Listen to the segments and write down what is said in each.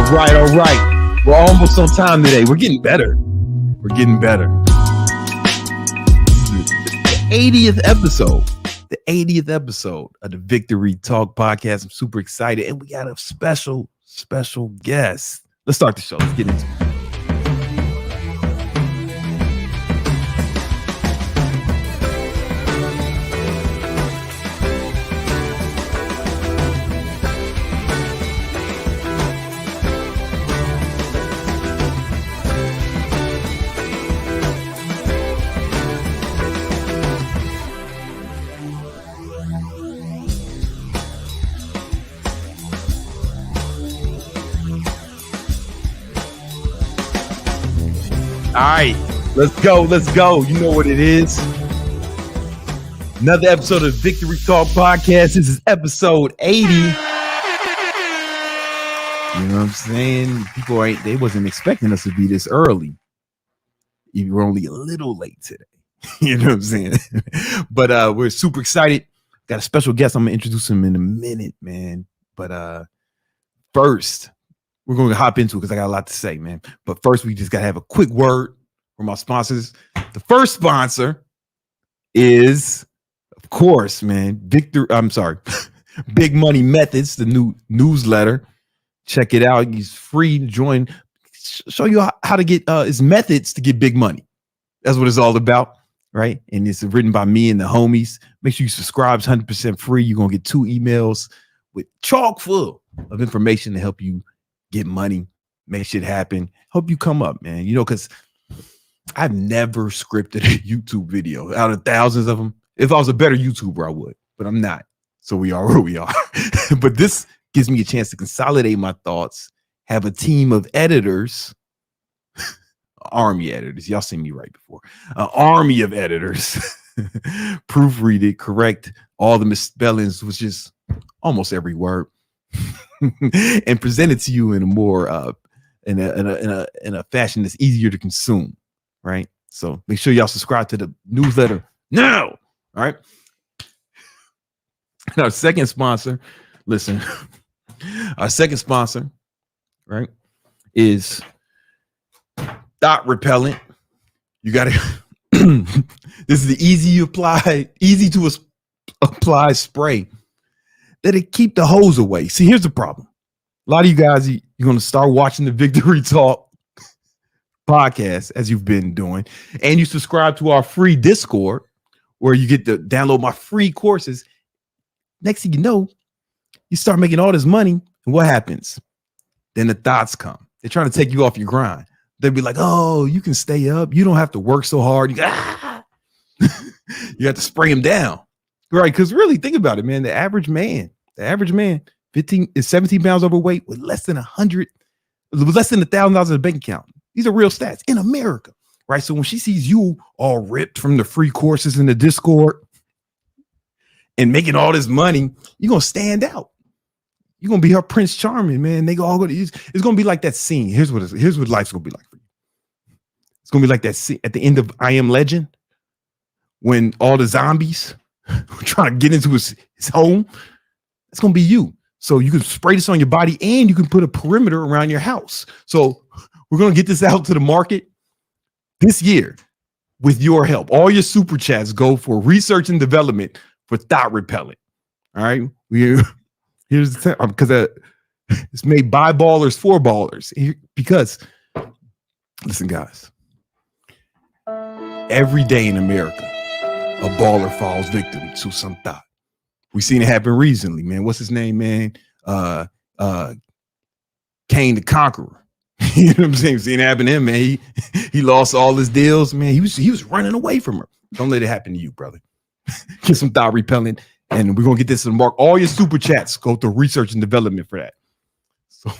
All right. We're almost on time today. We're getting better. The 80th episode. The 80th episode of the Victory Talk podcast. I'm super excited. And we got a special guest. Let's start the show. Let's get into it. All right, let's go. You know what it is. Another episode of Victory Talk podcast. This is episode 80. You know what I'm saying? People they wasn't expecting us to be this early. You were only a little late today. You know what I'm saying? But we're super excited. Got a special guest. I'm gonna introduce him in a minute, man. But first, we're going to hop into it because I got a lot to say, man. But first, we just got to have a quick word from our sponsors. The first sponsor is, of course, man, Big Money Methods, the new newsletter. Check it out. He's free to join. Show you how to get his methods to get big money. That's what it's all about, right? And it's written by me and the homies. Make sure you subscribe. It's 100% free. You're going to get 2 emails with chock full of information to help you get money, make shit happen, help you come up, man. You know, because I've never scripted a YouTube video out of thousands of them. If I was a better YouTuber, I would, but I'm not. So we are where we are. But this gives me a chance to consolidate my thoughts, have a team of editors, army editors. Y'all seen me right before. An army of editors, proofread it, correct all the misspellings, which is almost every word. And present it to you in a more in a fashion that's easier to consume, right? So make sure y'all subscribe to the newsletter now. All right. And our second sponsor, right, is Thot repellent. You got to. This is the easy to apply spray that'll keep the hose away. See, here's the problem. A lot of you guys, you're going to start watching the Victory Talk podcast as you've been doing. And you subscribe to our free Discord where you get to download my free courses. Next thing you know, you start making all this money. And what happens? Then the thoughts come. They're trying to take you off your grind. They'll be like, oh, you can stay up. You don't have to work so hard. You have to spray them down. Right, because really think about it, man. The average man, 17 pounds overweight with less than $1,000 in the bank account. These are real stats in America, right? So when she sees you all ripped from the free courses in the Discord and making all this money, you're gonna stand out. You're gonna be her Prince Charming, man. They all it's gonna be like that scene. Here's what life's gonna be like for you. It's gonna be like that scene at the end of I Am Legend when all the zombies trying to get into his home. It's gonna be you. So you can spray this on your body and you can put a perimeter around your house. So we're gonna get this out to the market this year with your help. All your super chats go for research and development for Thot repellent. All right. Here's the because it's made by ballers for ballers. Because listen, guys, every day in America, a baller falls victim to some thought. We've seen it happen recently, man. What's his name, man? Kane the Conqueror. You know what I'm saying? We've seen it happen to him, man. He lost all his deals, man. He was running away from her. Don't let it happen to you, brother. Get some thought repellent, and we're gonna get this to mark. All your super chats go through research and development for that. So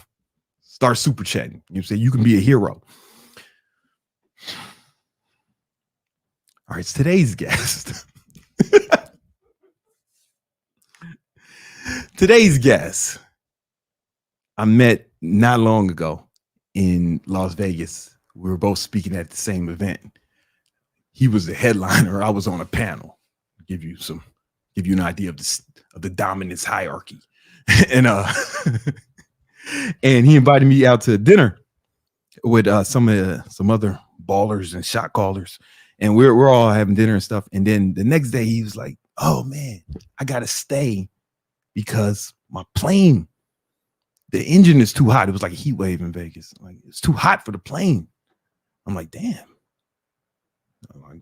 start super chatting. You know what I'm saying? You can be a hero. All right, it's today's guest. Today's guest, I met not long ago in Las Vegas. We were both speaking at the same event. He was the headliner. I was on a panel. Give you an idea of the dominance hierarchy. And And he invited me out to dinner with some other ballers and shot callers, and we're all having dinner and stuff. And then the next day he was like, "Oh man, I gotta stay because my plane, the engine is too hot." It was like a heat wave in Vegas. Like, it's too hot for the plane. I'm like, damn. Like,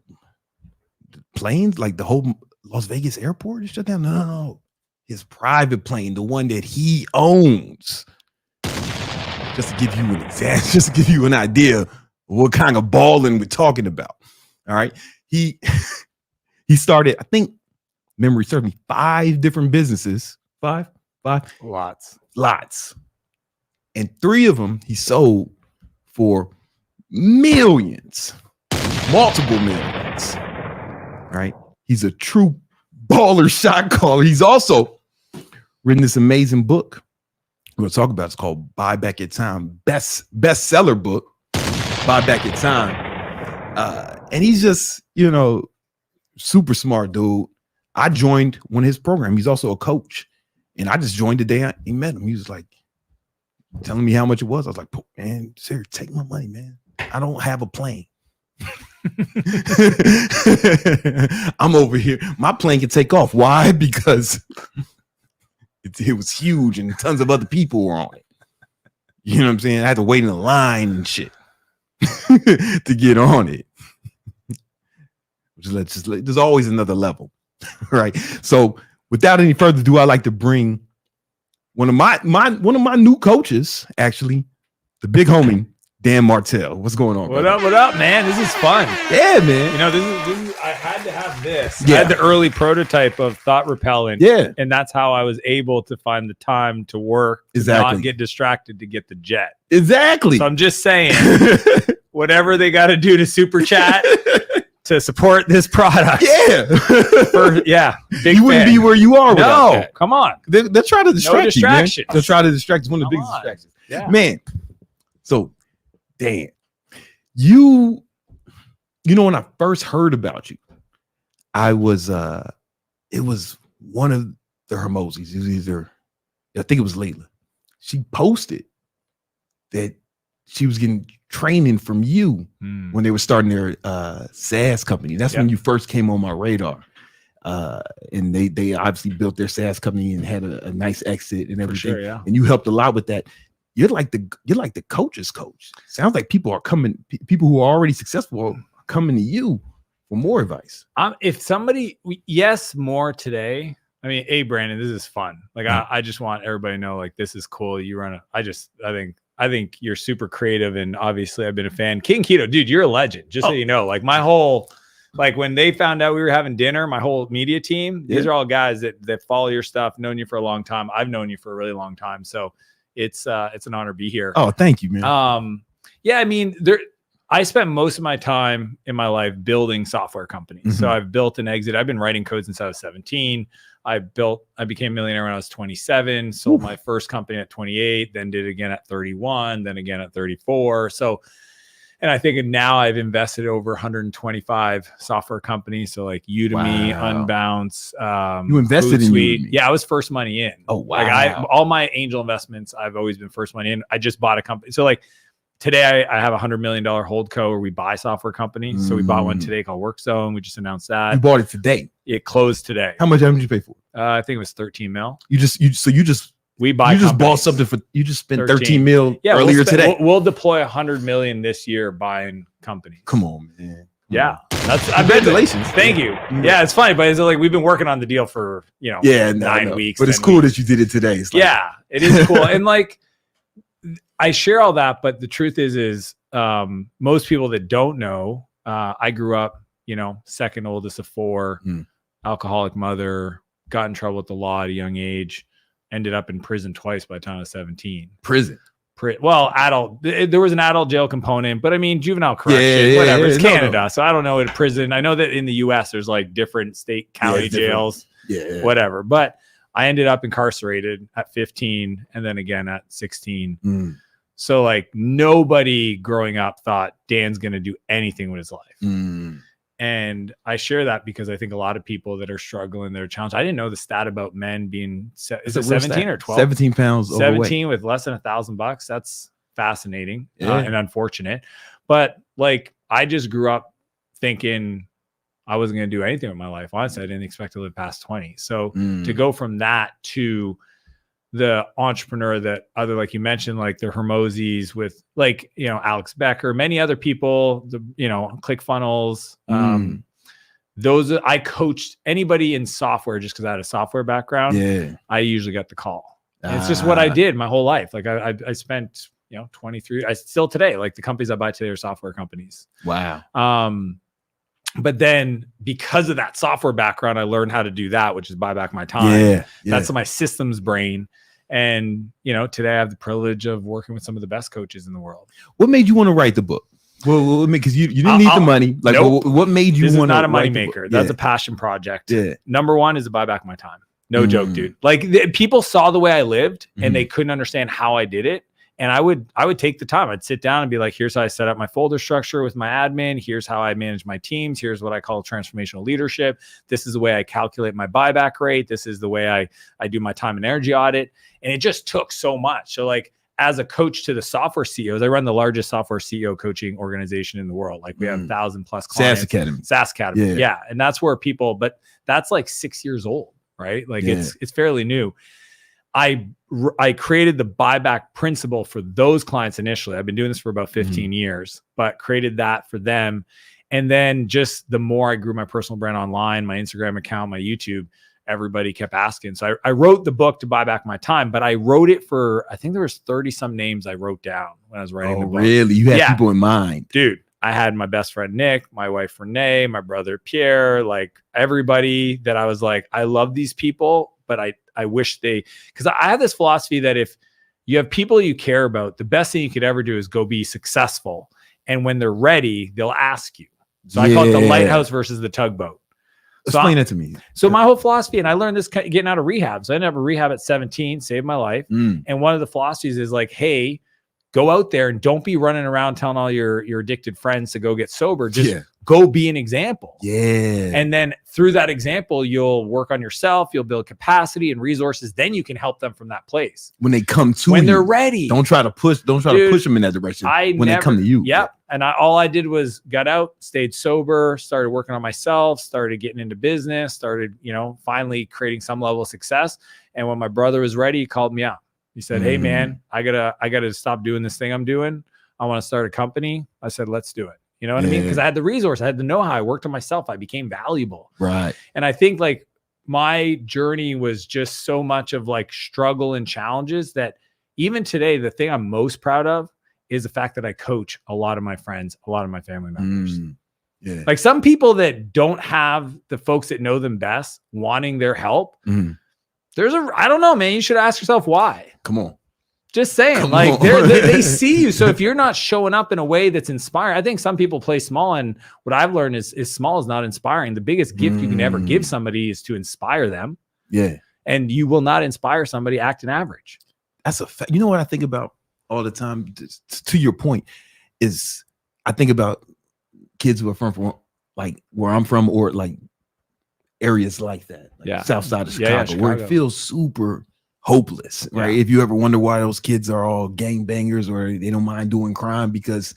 the planes, like the whole Las Vegas airport is shut down. No. His private plane, the one that he owns. Just to give you an example, just to give you an idea of what kind of balling we're talking about. All right. He started, I think, memory served me, 5 different businesses. Five. Lots. And 3 of them he sold for millions, multiple millions. Right. He's a true baller shot caller. He's also written this amazing book we're going to talk about. It's called Buy Back Your Time, bestseller book, Buy Back Your Time. And he's just, super smart dude. I joined one of his programs. He's also a coach. And I just joined the day he met him. He was like telling me how much it was. I was like, man, sir, take my money, man. I don't have a plane. I'm over here. My plane can take off. Why? Because it was huge and tons of other people were on it. You know what I'm saying? I had to wait in a line and shit to get on it. There's always another level, right? So without any further ado, I like to bring one of my new coaches, actually, the big homie, Dan Martell. What's going on? What up, man? This is fun. Yeah, man. This is I had to have this. Yeah. I had the early prototype of Thot repellent. Yeah. And that's how I was able to find the time to work, exactly, not get distracted to get the jet. Exactly. So I'm just saying, whatever they got to do to super chat to support this product. Yeah. Big you wouldn't fan. be where you are without that. Come on. They're trying to distract you, man. They're trying to distract you. One of the biggest distractions. Yeah. Man. So, Dan, you when I first heard about you, it was one of the Hormozis. It was either, I think it was Layla. She posted that she was getting training from you when they were starting their SaaS company. That's when you first came on my radar. And they obviously built their SaaS company and had a nice exit and everything. For sure, and you helped a lot with that. You're like the coach's coach. Sounds like people who are already successful are coming to you for more advice. If somebody, more today. I mean, hey, Brandon, this is fun. Like, I just want everybody to know, like, this is cool. You run I think you're super creative, and obviously I've been a fan. King Keto, dude, you're a legend. Just so you know, like my whole, like when they found out we were having dinner, my whole media team, these are all guys that follow your stuff, known you for a long time. I've known you for a really long time. So it's an honor to be here. Oh, thank you, man. I mean, I spent most of my time in my life building software companies. Mm-hmm. So I've built and exited. I've been writing code since I was 17. I became a millionaire when I was 27, sold my first company at 28, then did it again at 31, then again at 34. So, and I think now I've invested over 125 software companies. So like Udemy, Unbounce, you invested in Suite. Udemy. Yeah, I was first money in. Oh, wow. Like all my angel investments, I've always been first money in. I just bought a company. So like today I have $100 million holdco where we buy software companies. So we bought one today called WorkZone. We just announced that. You bought it today. It closed today. How much did you pay for it? I think it was 13 mil. We buy. You just bought something for. You just spent 13 mil earlier today. We'll deploy 100 million this year buying companies. Come on, man. Yeah, Congratulations. Thank you. Yeah, it's funny, but it's like we've been working on the deal for 9 weeks. But it's cool that you did it today. It's like, it is cool. And like I share all that, but the truth is most people that don't know, I grew up, second oldest of 4, alcoholic mother, got in trouble with the law at a young age, ended up in prison twice by the time I was 17. Prison. Well, adult. There was an adult jail component, but I mean juvenile correction, whatever. It's Canada, so I don't know. In prison, I know that in the U.S. there's like different state, county jails, whatever. But I ended up incarcerated at 15, and then again at 16. So like nobody growing up thought Dan's going to do anything with his life. And I share that because I think a lot of people that are struggling, they're challenged. I didn't know the stat about men being, is it 17 or 12? 17 pounds 17 overweight. with less than $1,000. That's fascinating Yeah. and unfortunate. But like, I just grew up thinking I wasn't going to do anything with my life. Honestly, I didn't expect to live past 20. So to go from that to the entrepreneur that other, like you mentioned, like the Hormozis with like, you know, Alex Becker, many other people, the, you know, ClickFunnels, those I coached anybody in software just because I had a software background. Yeah. I usually got the call. And it's just what I did my whole life. Like I spent, you know, 23, I still today, like the companies I buy today are software companies. Wow. But then because of that software background, I learned how to do that, which is buy back my time. Yeah. That's my systems brain. And, you know, today I have the privilege of working with some of the best coaches in the world. What made you want to write the book? Well, because you didn't need the money. Like, nope. what made you want to? This is not a money maker. That's a passion project. Yeah. Number one is to buy back my time. No joke, dude. Like people saw the way I lived and they couldn't understand how I did it. And I would take the time. I'd sit down and be like, here's how I set up my folder structure with my admin. Here's how I manage my teams. Here's what I call transformational leadership. This is the way I calculate my buyback rate. This is the way I do my time and energy audit. And it just took so much. So like as a coach to the software CEOs, I run the largest software CEO coaching organization in the world. Like we have 1,000+ clients. SaaS Academy. Yeah. And that's where people, but that's like 6 years old, right? Like it's fairly new. I created the buyback principle for those clients initially. I've been doing this for about 15 years, but created that for them. And then just the more I grew my personal brand online, my Instagram account, my YouTube, everybody kept asking. So I wrote the book to buy back my time, but I wrote it for, I think there was 30 some names I wrote down when I was writing the book. Really? You had people in mind? Dude, I had my best friend, Nick, my wife, Renee, my brother, Pierre, like everybody that I was like, I love these people, but I wish because I have this philosophy that if you have people you care about, the best thing you could ever do is go be successful. And when they're ready, they'll ask you. So I call it the lighthouse versus the tugboat. Explain it to me. So my whole philosophy, and I learned this getting out of rehab. So I ended up in rehab at 17, saved my life. And one of the philosophies is like, hey, go out there and don't be running around telling all your addicted friends to go get sober. Just go be an example. Yeah. And then through that example, you'll work on yourself. You'll build capacity and resources. Then you can help them from that place. When they come to when they're ready. Don't try to push them in that direction. They come to you. Yep. And all I did was got out, stayed sober, started working on myself, started getting into business, started, you know, finally creating some level of success. And when my brother was ready, he called me out. He said, hey man, I gotta stop doing this thing I'm doing. I want to start a company. I said, let's do it. You know what I mean? Because I had the resource, I had the know-how, I worked on myself, I became valuable. Right. And I think like my journey was just so much of like struggle and challenges that even today, the thing I'm most proud of is the fact that I coach a lot of my friends, a lot of my family members. Yeah. Like some people that don't have the folks that know them best wanting their help. I don't know, man. You should ask yourself why. Come on. Just saying, like they see you. So if you're not showing up in a way that's inspiring, I think some people play small. And what I've learned is small is not inspiring. The biggest gift you can ever give somebody is to inspire them. Yeah. And you will not inspire somebody acting average. That's a fact. You know what I think about all the time, to your point, is I think about kids who are from like where I'm from, or like areas like that, like south side of Chicago, where it feels super hopeless, right? If you ever wonder why those kids are all gangbangers or they don't mind doing crime, because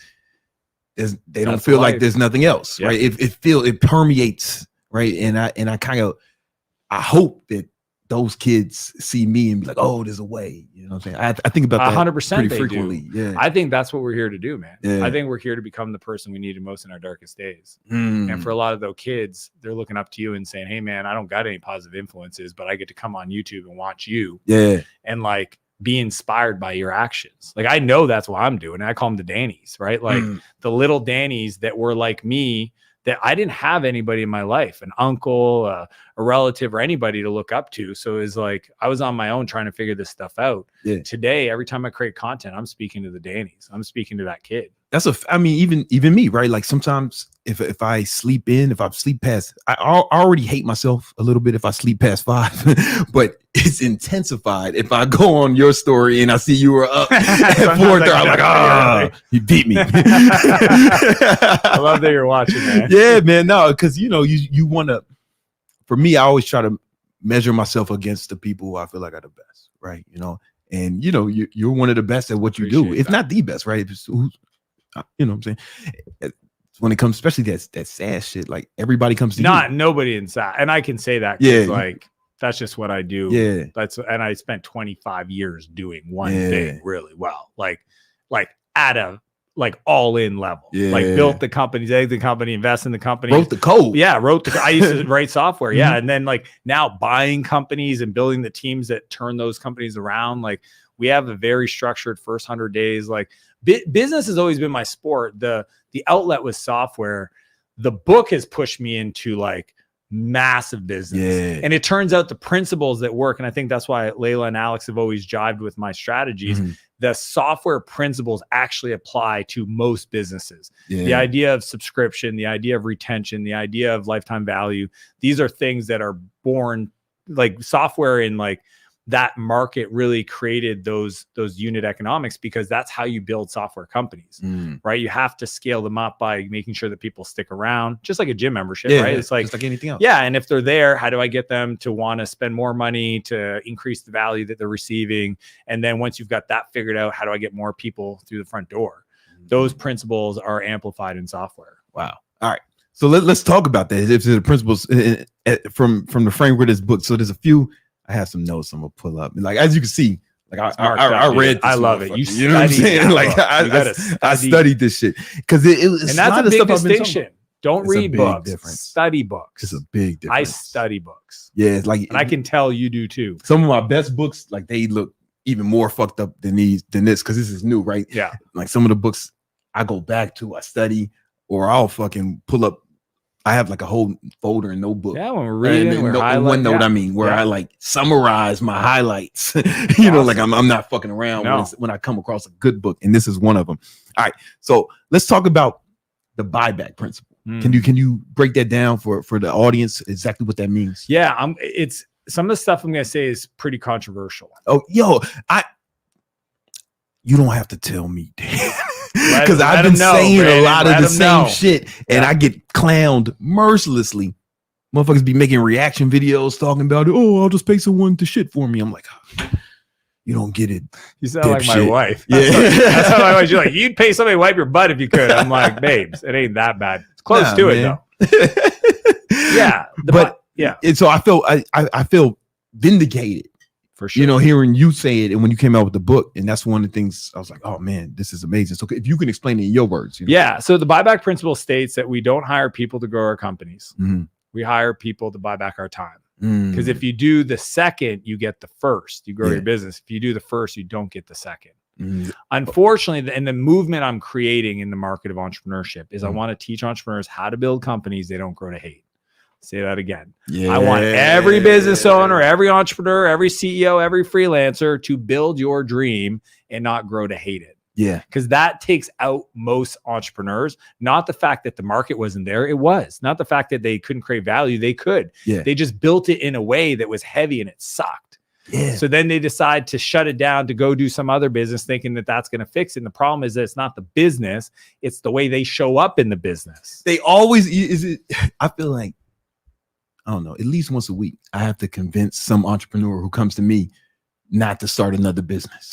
they don't feel like there's nothing else, right? It permeates, right? And I hope that those kids see me and be like, oh, there's a way. You know what I'm saying? I think about that 100% pretty frequently. Yeah. I think that's what we're here to do, man. I think we're here to become the person we needed most in our darkest days. And for a lot of those kids, they're looking up to you and saying, hey man, I don't got any positive influences, but I get to come on YouTube and watch you. Yeah. And like be inspired by your actions. Like I know that's what I'm doing. I call them the Dannies, right? Like the little Dannies that were like me, that I didn't have anybody in my life, an uncle, a relative, or anybody to look up to. So it was like, I was on my own trying to figure this stuff out. Yeah. Today, every time I create content, I'm speaking to the Dannies. I'm speaking to that kid. I mean, even me, right? Like sometimes if I sleep in, if I sleep past, I already hate myself a little bit if I sleep past 5, but it's intensified if I go on your story and I see you were up at 4:30. I'm like, you beat me. I love that you're watching, man. Yeah, man. No, because you want to. For me, I always try to measure myself against the people who I feel like are the best, right? And you're one of the best at what you do, if not the best, right? What I'm saying. When it comes, especially that SaaS shit, like everybody comes to nobody in SaaS, and I can say that like that's just what I do. Yeah, and I spent 25 years doing one thing really well, like at a all in level. Like built the companies, egged the company, invest in the company, wrote the code. I used to write software. And then now buying companies and building the teams that turn those companies around. Like we have a very structured first 100 days. Like business has always been my sport. The outlet was software. The book has pushed me into massive business. And it turns out the principles that work. And I think that's why Layla and Alex have always jived with my strategies. The software principles actually apply to most businesses. The idea of subscription, the idea of retention, the idea of lifetime value. These are things that are born software in that market really created those unit economics, because that's how you build software companies, right? You have to scale them up by making sure that people stick around, just like a gym membership, right? It's just like anything else. Yeah. And if they're there, how do I get them to want to spend more money to increase the value that they're receiving? And then once you've got that figured out, how do I get more people through the front door? Those principles are amplified in software. Wow. All right. So let's talk about that. If the principles from the framework of this book. So there's a few. I have some notes I'm gonna pull up. As you can see, I read. I love it. You know what I'm saying? I studied this shit because it's and that's a big distinction. Don't read books. Study books. It's a big difference. I study books. Yeah, it's and I can tell you do too. Some of my best books, they look even more fucked up than this because this is new, right? Yeah. Some of the books I go back to, I study, or I'll fucking pull up. I have a whole folder and notebook. Yeah, when we're reading, where I summarize my highlights. I'm not fucking around when I come across a good book, and this is one of them. All right, so let's talk about the buyback principle. Can you break that down for the audience exactly what that means? Yeah, it's some of the stuff I'm going to say is pretty controversial. Oh, you don't have to tell me, Dan. Because I've been saying a lot of the same shit, and I get clowned mercilessly. Motherfuckers be making reaction videos talking about it. Oh, I'll just pay someone to shit for me. I'm like, you don't get it. You sound like my wife. Yeah, that's how my wife's. You're you'd pay somebody to wipe your butt if you could. I'm like, babes, it ain't that bad. It's close to it though. And so I feel vindicated. For sure. Hearing you say it, and when you came out with the book, and that's one of the things I was like, oh man, this is amazing. So if you can explain it in your words. Yeah. So the buyback principle states that we don't hire people to grow our companies. We hire people to buy back our time. Because if you do the second, you get the first. You grow your business. If you do the first, you don't get the second. Unfortunately, and the movement I'm creating in the market of entrepreneurship is I want to teach entrepreneurs how to build companies they don't grow to hate. Say that again. I want every business owner, every entrepreneur, every CEO, every freelancer to build your dream and not grow to hate it. Yeah. Because that takes out most entrepreneurs. Not the fact that the market wasn't there. It was. Not the fact that they couldn't create value. They could. Yeah. They just built it in a way that was heavy and it sucked. Yeah. So then they decide to shut it down to go do some other business thinking that that's going to fix it. And the problem is that it's not the business. It's the way they show up in the business. They always, I feel like, I don't know, at least once a week, I have to convince some entrepreneur who comes to me not to start another business.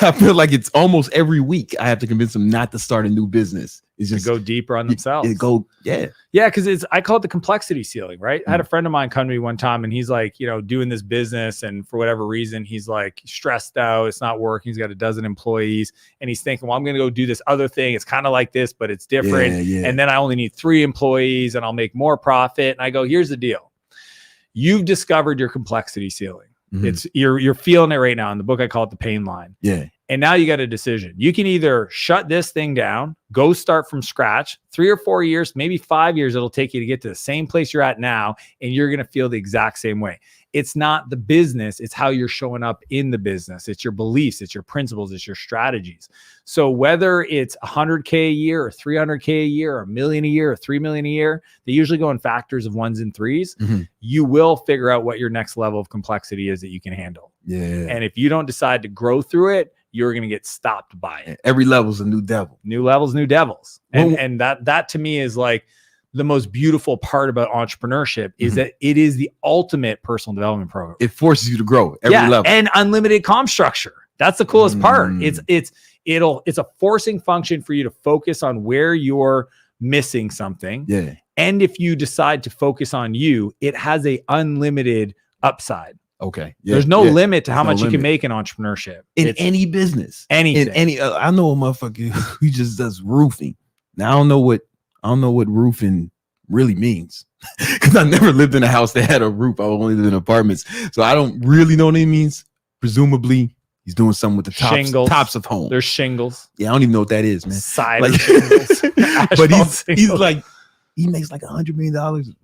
I feel like it's almost every week I have to convince them not to start a new business. It's just to go deeper on themselves. Because I call it the complexity ceiling, right? I had a friend of mine come to me one time and he's like, doing this business, and for whatever reason, he's like stressed out. It's not working. He's got a dozen employees and he's thinking, well, I'm going to go do this other thing. It's kind of like this, but it's different. And then I only need 3 employees and I'll make more profit. And I go, here's the deal. You've discovered your complexity ceiling. It's you're feeling it right now. In the book, I call it the pain line. Yeah. And now you got a decision. You can either shut this thing down, go start from scratch, 3 or 4 years, maybe 5 years it'll take you to get to the same place you're at now, and you're going to feel the exact same way. it's not the business, it's how you're showing up in the business. It's your beliefs, it's your principles, it's your strategies. So whether it's 100K a year or 300K a year or $1 million a year or 3 million a year, they usually go in factors of 1s and 3s. Mhm. You will figure out what your next level of complexity is that you can handle. Yeah. And if you don't decide to grow through it, you're going to get stopped by it. Every level's a new devil. New levels, new devils. And, Well- and that to me is like the most beautiful part about entrepreneurship is Mhm. that it is the ultimate personal development program. It forces you to grow every level. And unlimited comp structure. That's the coolest part. Mm. It's a forcing function for you to focus on where you're missing something. Yeah. And if you decide to focus on you, it has a unlimited upside. Okay. Yeah. There's no yeah. limit to how There's much no you can limit. make in entrepreneurship. In It's any business. anything. In any I know a motherfucker who just does roofing. Now I don't know what roofing really means. Because I never lived in a house that had a roof. I only lived in apartments. So I don't really know what it means. Presumably he's doing something with the Shingles. tops of homes. There's shingles, Yeah, I don't even know what that is, man. cider Like- shingles, But asphalt he's shingles. like, he makes like $100 million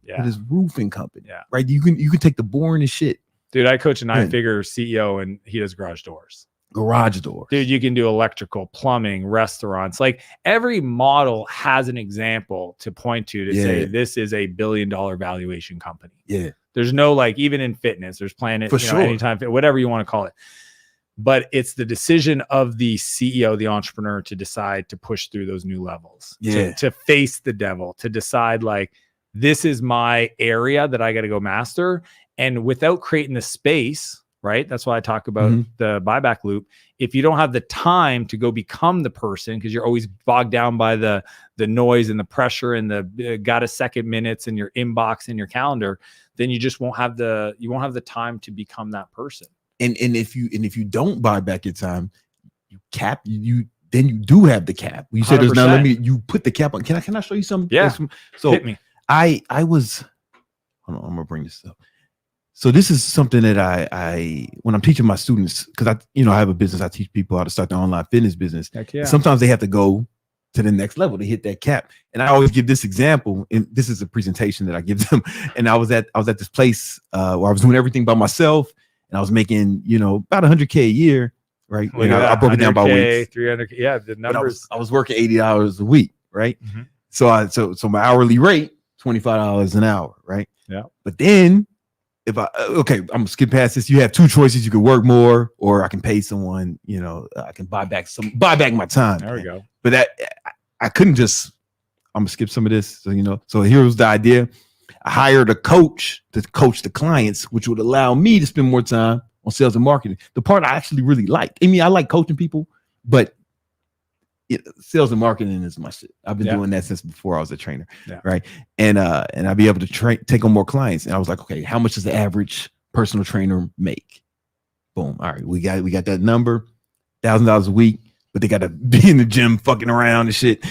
Yeah. with his roofing company. Yeah. Right. You can take the boring and shit. Dude, I coach a Man. 9-figure CEO and he does garage doors. Garage doors. Dude, you can do electrical, plumbing, restaurants. Like every model has an example to point to say Yeah. this is a $1 billion valuation company. Yeah. There's no like, even in fitness, there's Planet, For you know, sure. Anytime, whatever you want to call it. But it's the decision of the CEO, the entrepreneur, to decide to push through those new levels, Yeah. to face the devil, to decide like, this is my area that I got to go master. And without creating the space, right? That's why I talk about Mhm. the buyback loop. If you don't have the time to go become the person, because you're always bogged down by the noise and the pressure and the got a second minutes in your inbox and your calendar, then you just won't have the time to become that person. And if you don't buy back your time, you cap you then you do have the cap. You said there's now 100%. you put the cap on. Can I show you something? Yeah. So Hit me. I was hold on, I'm gonna bring this up. So this is something that I when I'm teaching my students, because I have a business, I teach people how to start their online fitness business. Heck yeah. Sometimes they have to go to the next level to hit that cap. And I always give this example, and this is a presentation that I give them. And I was at this place where I was doing everything by myself, and I was making about 100K a year, right? Look And at I that, broke it down by 100K, weeks. 300K. Yeah, the But numbers. I was working 80 hours a week, right? Mhm. So my hourly rate, $25 an hour, right? Yeah. But then if I'm gonna skip past this. You have two choices. You could work more, or I can pay someone, I can buy back my time. There we go. But that I couldn't just, I'm gonna skip some of this. So here was the idea. I hired a coach to coach the clients, which would allow me to spend more time on sales and marketing. The part I actually really like. I mean, I like coaching people, but sales and marketing is my shit. I've been doing that since before I was a trainer, right? And I'd be able to take on more clients. And I was like, okay, how much does the average personal trainer make? Boom. All right, we got that number, $1,000 a week, but they got to be in the gym fucking around and shit.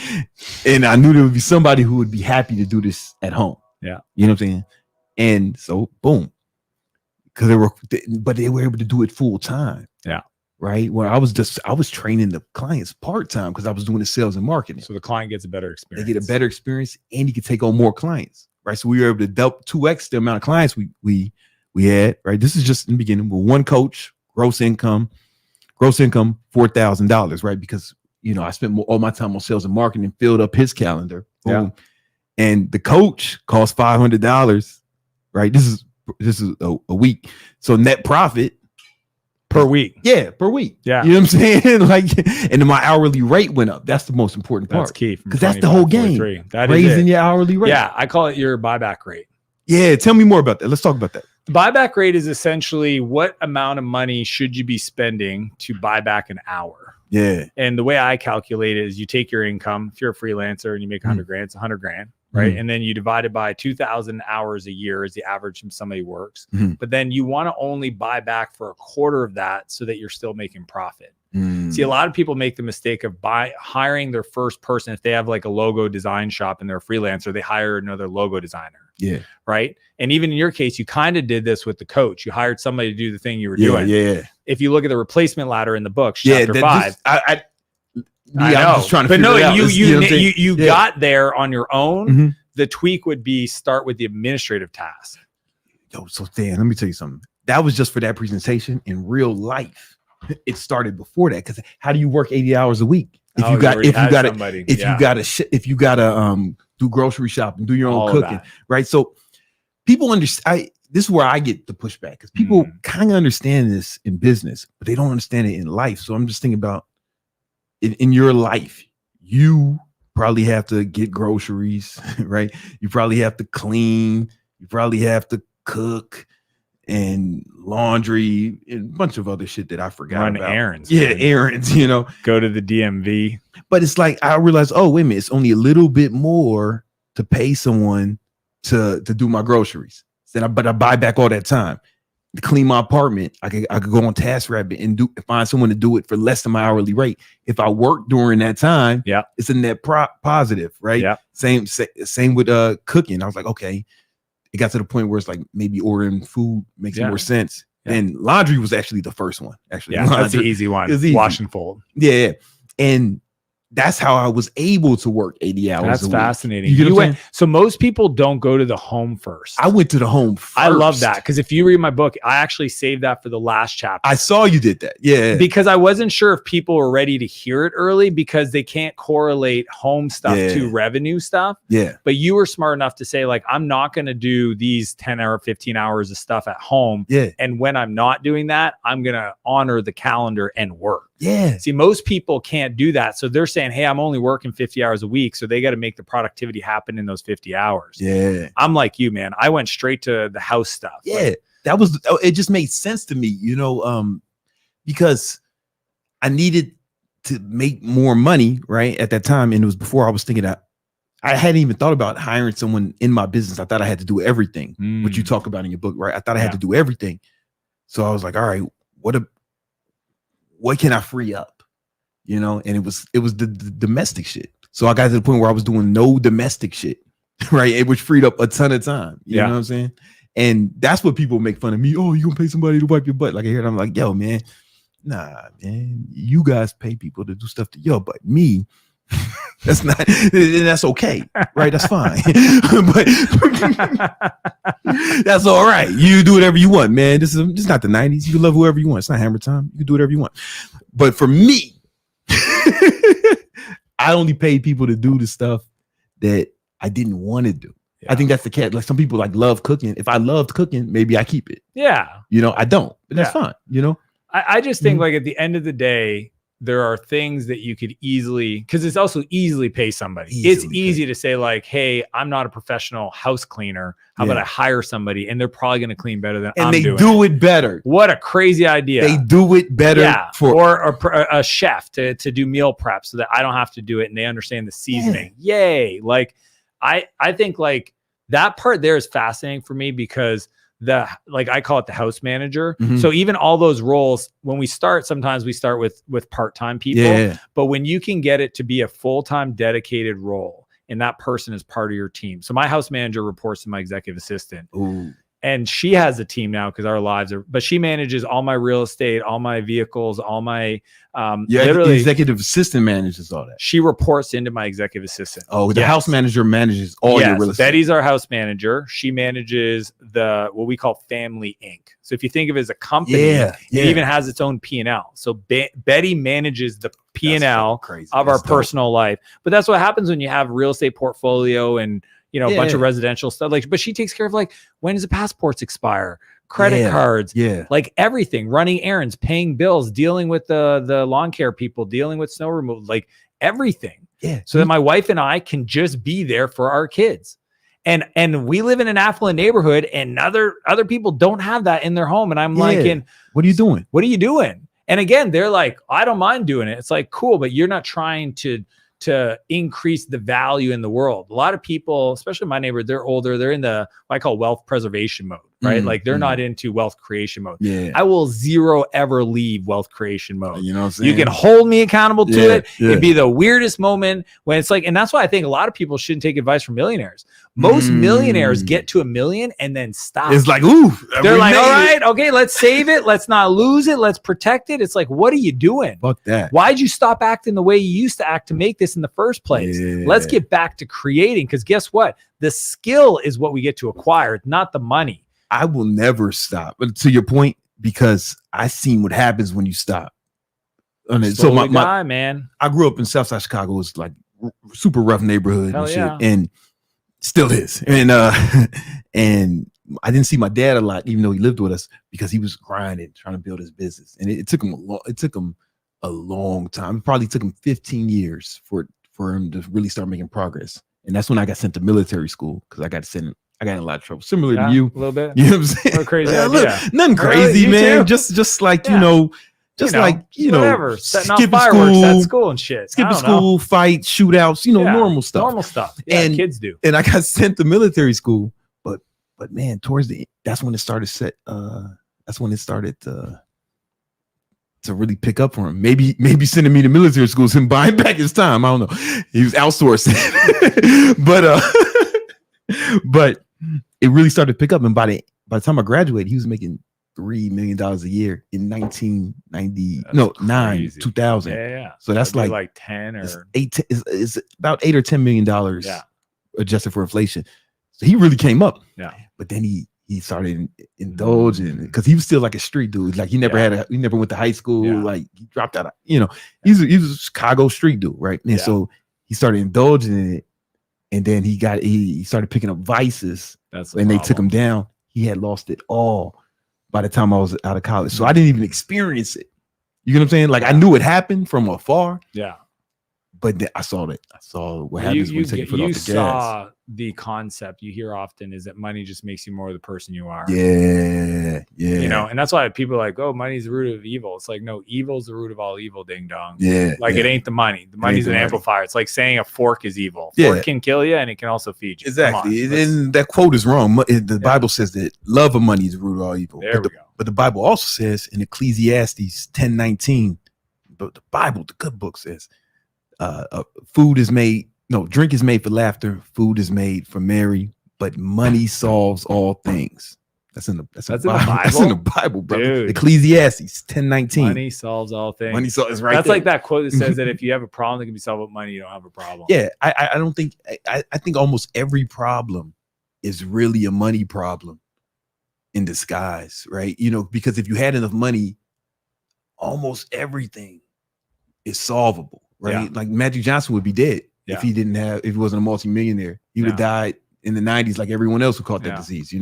And I knew there would be somebody who would be happy to do this at home. Yeah, you know what I'm saying. And so, boom, because they were able to do it full time. Yeah. Right. Well, I was training the clients part-time because I was doing the sales and marketing. So the client gets a better experience. They get a better experience, and you can take on more clients. Right. So we were able to 2x the amount of clients we had. Right. This is just in the beginning with one coach, gross income $4,000. Right. Because I spent all my time on sales and marketing and filled up his calendar. Boom. Yeah. And the coach costs $500. Right. This is a week. So net profit per week. Yeah, per week. Yeah. You know what I'm saying? And then my hourly rate went up. That's the most important part. That's key. Because that's the whole game. Raising your hourly rate. Yeah. I call it your buyback rate. Yeah. Tell me more about that. Let's talk about that. The buyback rate is essentially what amount of money should you be spending to buy back an hour? Yeah. And the way I calculate it is you take your income. If you're a freelancer and you make 100 grand, it's 100 grand. Right. And then you divide it by 2,000 hours a year is the average from somebody works. But then you want to only buy back for a quarter of that so that you're still making profit. See, a lot of people make the mistake of hiring their first person. If they have like a logo design shop and they're a freelancer, they hire another logo designer. Yeah. Right. And even in your case, you kind of did this with the coach. You hired somebody to do the thing you were doing. Yeah. If you look at the replacement ladder in the book, chapter 5. I know. I'm just trying to figure it out. You got there on your own. The tweak would be start with the administrative task. Yo, so Dan, let me tell you something. That was just for that presentation. In real life, it started before that. Because how do you work 80 hours a week? If you got to do grocery shopping, do your own cooking, right? So people understand. This is where I get the pushback, because people kind of understand this in business, but they don't understand it in life. So I'm just thinking about in your life, you probably have to get groceries, right? You probably have to clean. You probably have to cook and laundry and a bunch of other shit that I forgot about. Errands. Yeah, man. Errands, Go to the DMV. But it's like, I realized, oh, wait a minute, it's only a little bit more to pay someone to do my groceries. But I buy back all that time to clean my apartment. I could go on TaskRabbit and find someone to do it for less than my hourly rate. If I work during that time, it's a net positive, right? Yeah. Same with cooking. I was like, okay. It got to the point where it's like maybe ordering food makes more sense. Yeah. And laundry was actually the first one. Actually, that's the easy one. Wash and fold. Yeah. And that's how I was able to work 80 hours. That's fascinating. So most people don't go to the home first. I went to the home first. I love that, because if you read my book, I actually saved that for the last chapter. I saw you did that. Yeah. Because I wasn't sure if people were ready to hear it early, because they can't correlate home stuff to revenue stuff. Yeah. But you were smart enough to say, like, I'm not going to do these 10 or 15 hours of stuff at home. Yeah. And when I'm not doing that, I'm going to honor the calendar and work. Yeah. See, most people can't do that. So they're saying, hey, I'm only working 50 hours a week. So they got to make the productivity happen in those 50 hours. Yeah. I'm like you, man. I went straight to the house stuff. Yeah. It just made sense to me, because I needed to make more money, right, at that time. And it was before I was thinking that I hadn't even thought about hiring someone in my business. I thought I had to do everything, which you talk about in your book, right? I thought I had to do everything. So I was like, all right, what can I free up? And it was the domestic shit. So I got to the point where I was doing no domestic shit, right? Which freed up a ton of time. You know what I'm saying? And that's what people make fun of me. Oh, you gonna pay somebody to wipe your butt? Like I hear it, I'm like, yo, man, nah, man. You guys pay people to do stuff to your butt. Me, that's okay, right? That's fine. But that's all right. You do whatever you want, man. This is not the 90s. You can love whoever you want. It's not Hammer Time. You can do whatever you want. But for me, I only paid people to do the stuff that I didn't want to do. Yeah. I think that's the cat. Like some people love cooking. If I loved cooking, maybe I keep it. Yeah. I don't, but that's fine. I just think like at the end of the day, there are things that you could easily, because it's also easily pay somebody. It's easy to say like, hey, I'm not a professional house cleaner. How about I hire somebody and they're probably going to clean better than I'm doing. And they do it better. What a crazy idea. They do it better. Yeah. Or a chef to do meal prep so that I don't have to do it and they understand the seasoning. Yeah. Yay. Like I think like that part there is fascinating for me, because I call it the house manager. Mm-hmm. So even all those roles, when we start, sometimes we start with part-time people, but when you can get it to be a full-time dedicated role and that person is part of your team. So my house manager reports to my executive assistant. Ooh. And she has a team now because our lives are, but she manages all my real estate, all my vehicles, all my, literally the executive assistant manages all that. She reports into my executive assistant. Oh, the house manager manages all your real estate. Betty's our house manager. She manages what we call Family Inc. So if you think of it as a company, it even has its own P&L. So Betty manages the P&L of our personal life. But that's what happens when you have real estate portfolio and a bunch of residential stuff. But she takes care of when does the passports expire, credit cards, like everything, running errands, paying bills, dealing with the lawn care people, dealing with snow removal, like everything. Yeah. So that my wife and I can just be there for our kids. And we live in an affluent neighborhood and other people don't have that in their home. And I'm what are you doing? What are you doing? And again, they're like, I don't mind doing it. It's like, cool, but you're not trying to increase the value in the world. A lot of people, especially my neighborhood, they're older. They're in what I call wealth preservation mode, right? Like they're not into wealth creation mode. Yeah. I will ever leave wealth creation mode. You know what I'm saying? You can hold me accountable to it. Yeah. It'd be the weirdest moment when it's like, and that's why I think a lot of people shouldn't take advice from millionaires. Most millionaires get to $1 million and then stop. It's like, ooh, they're like, all right, okay, let's save it. Let's not lose it. Let's protect it. It's like, what are you doing? Fuck that. Why'd you stop acting the way you used to act to make this in the first place? Yeah. Let's get back to creating. Because guess what? The skill is what we get to acquire, not the money. I will never stop. But to your point, because I seen what happens when you stop. So man. I grew up in Southside Chicago. It was like super rough neighborhood Hell and shit, yeah. and still is. And and I didn't see my dad a lot, even though he lived with us, because he was grinding, trying to build his business. And it took him a long time. It probably took him 15 years for him to really start making progress. And that's when I got sent to military school, because I got in a lot of trouble, similar to you. A little bit. You know what I'm saying? What a crazy idea. Nothing crazy, man. Just like, whatever, setting off skipping fireworks school, at school and shit. Skipping school, fights, shootouts, normal stuff. Normal stuff. Yeah, and kids do. And I got sent to military school, but man, towards the end, that's when it started to really pick up for him. Maybe sending me to military school is him buying back his time. I don't know. He was outsourcing. but it really started to pick up. And by the time I graduated, he was making $3 million a year in 1999, 2000. Yeah. So that's like 10 or it's about $8 or $10 million. Yeah. Adjusted for inflation. So he really came up. Yeah. But then he started indulging, because he was still like a street dude. Like he never went to high school. Yeah. Like he dropped out. He's a Chicago street dude, right? And so he started indulging in it, and then he started picking up vices. They took him down. He had lost it all by the time I was out of college. So I didn't even experience it. You know what I'm saying? Like I knew it happened from afar. Yeah. But I saw what happens when you take your foot off the gas. You saw the concept you hear often is that money just makes you more the person you are. Yeah. And that's why people are like, oh, money's the root of evil. It's like, no, evil's the root of all evil, ding dong. Yeah. Like it ain't the money. The money's an amplifier. It's like saying a fork is evil. Fork can kill you and it can also feed you. Exactly. And that quote is wrong. The Bible says that love of money is the root of all evil. There we go. But the Bible also says in Ecclesiastes 10:19, but the Bible, the good book, says, drink is made for laughter, food is made for merry, but money solves all things. That's in the Bible. That's in the Bible, bro. Ecclesiastes 10:19. Money solves all things. Money solves right. That's there. like that quote that says that if you have a problem that can be solved with money, you don't have a problem. Yeah, I don't think I think almost every problem is really a money problem in disguise, right? Because if you had enough money, almost everything is solvable. Right, like Magic Johnson would be dead if he wasn't a multimillionaire. He would have died in the 90s, like everyone else who caught that disease.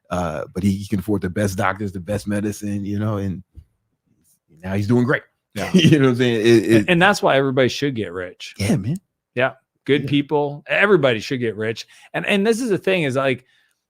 But he can afford the best doctors, the best medicine. And now he's doing great. Yeah, you know what I'm saying? And that's why everybody should get rich. Yeah, man. Yeah, good people. Everybody should get rich. And this is the thing is like,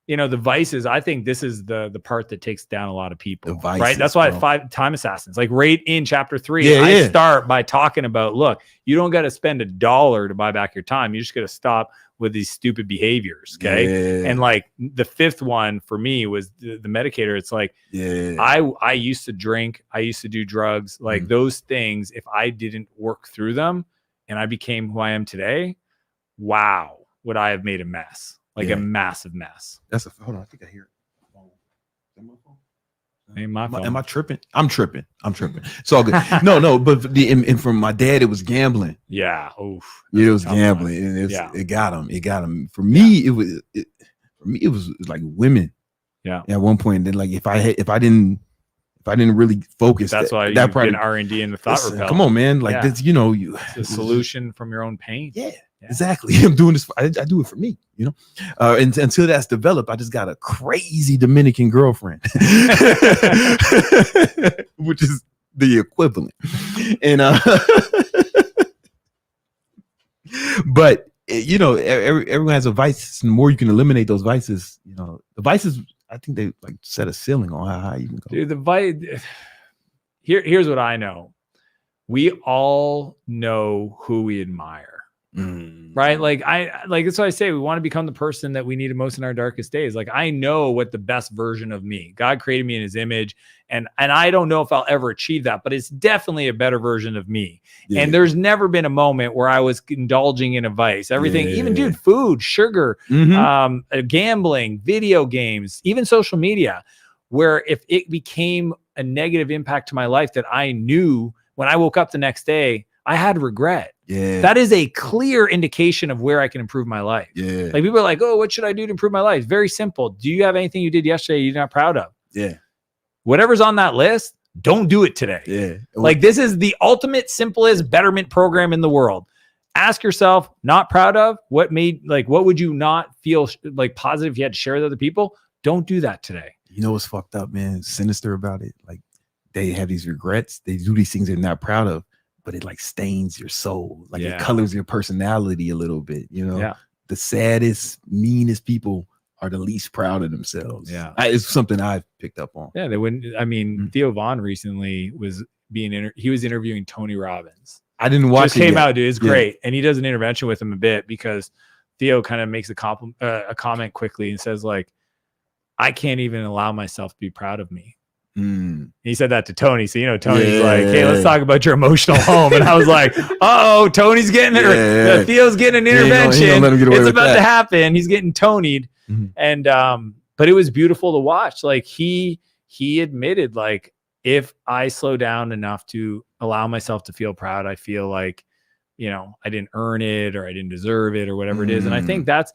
the vices, I think this is the part that takes down a lot of people, vices, right? That's why 5 time assassins, like right in chapter 3, I start by talking about, look, you don't got to spend $1 to buy back your time. You just got to stop with these stupid behaviors. Okay. Yeah. And like the 5th one for me was the medicator. It's like, I used to drink, I used to do drugs, like those things. If I didn't work through them and I became who I am today, wow, would I have made a mess. Like a massive mess. Hold on. I think I hear it. Ain't my phone. Am I tripping? I'm tripping. It's all good. No, but and from my dad, it was gambling. Yeah. Oof. It was gambling, and it got him. It got him. For me, it was like women. Yeah. At one point, then like if I didn't really focus, that's why you've been R&D in the Thot repellent. Come on, man. Like this, it's the solution from your own pain. Yeah. Exactly. I'm doing this. I do it for me, and until that's developed, I just got a crazy Dominican girlfriend, which is the equivalent. And, but everyone has a vice. And the more you can eliminate those vices, the vices, I think they like set a ceiling on how high you can go. Dude, the vice. Here's what I know. We all know who we admire. Right. Like that's why I say we want to become the person that we needed most in our darkest days. Like I know what the best version of me, God created me in his image. And I don't know if I'll ever achieve that, but it's definitely a better version of me. Yeah. And there's never been a moment where I was indulging in a vice. Everything, even dude, food, sugar, gambling, video games, even social media, where if it became a negative impact to my life that I knew when I woke up the next day, I had regret. Yeah. That is a clear indication of where I can improve my life. Yeah. Like people are like, oh, what should I do to improve my life? Very simple. Do you have anything you did yesterday you're not proud of? Yeah. Whatever's on that list, don't do it today. Yeah. Like this is the ultimate, simplest betterment program in the world. Ask yourself, not proud of, what would you not feel like positive if you had to share with other people? Don't do that today. You know what's fucked up, man? Sinister about it. Like they have these regrets. They do these things they're not proud of, but it like stains your soul. Like it colors your personality a little bit, you know? Yeah. The saddest, meanest people are the least proud of themselves. Yeah. It's something I've picked up on. Yeah, they wouldn't. I mean, Theo Vaughn recently was he was interviewing Tony Robbins. I didn't watch Just it came yet. out, dude. It's great. And he does an intervention with him a bit because Theo kind of makes a comment quickly and says like, I can't even allow myself to be proud of me. He said that to Tony. So, you know, Tony's like, hey, let's talk about your emotional home. And I was like, oh, Tony's getting it. Theo's getting an intervention. It's about to happen. He's getting Tony'd. And, but it was beautiful to watch. Like he admitted, like, if I slow down enough to allow myself to feel proud, I feel like, you know, I didn't earn it or I didn't deserve it or whatever it is. And I think that's,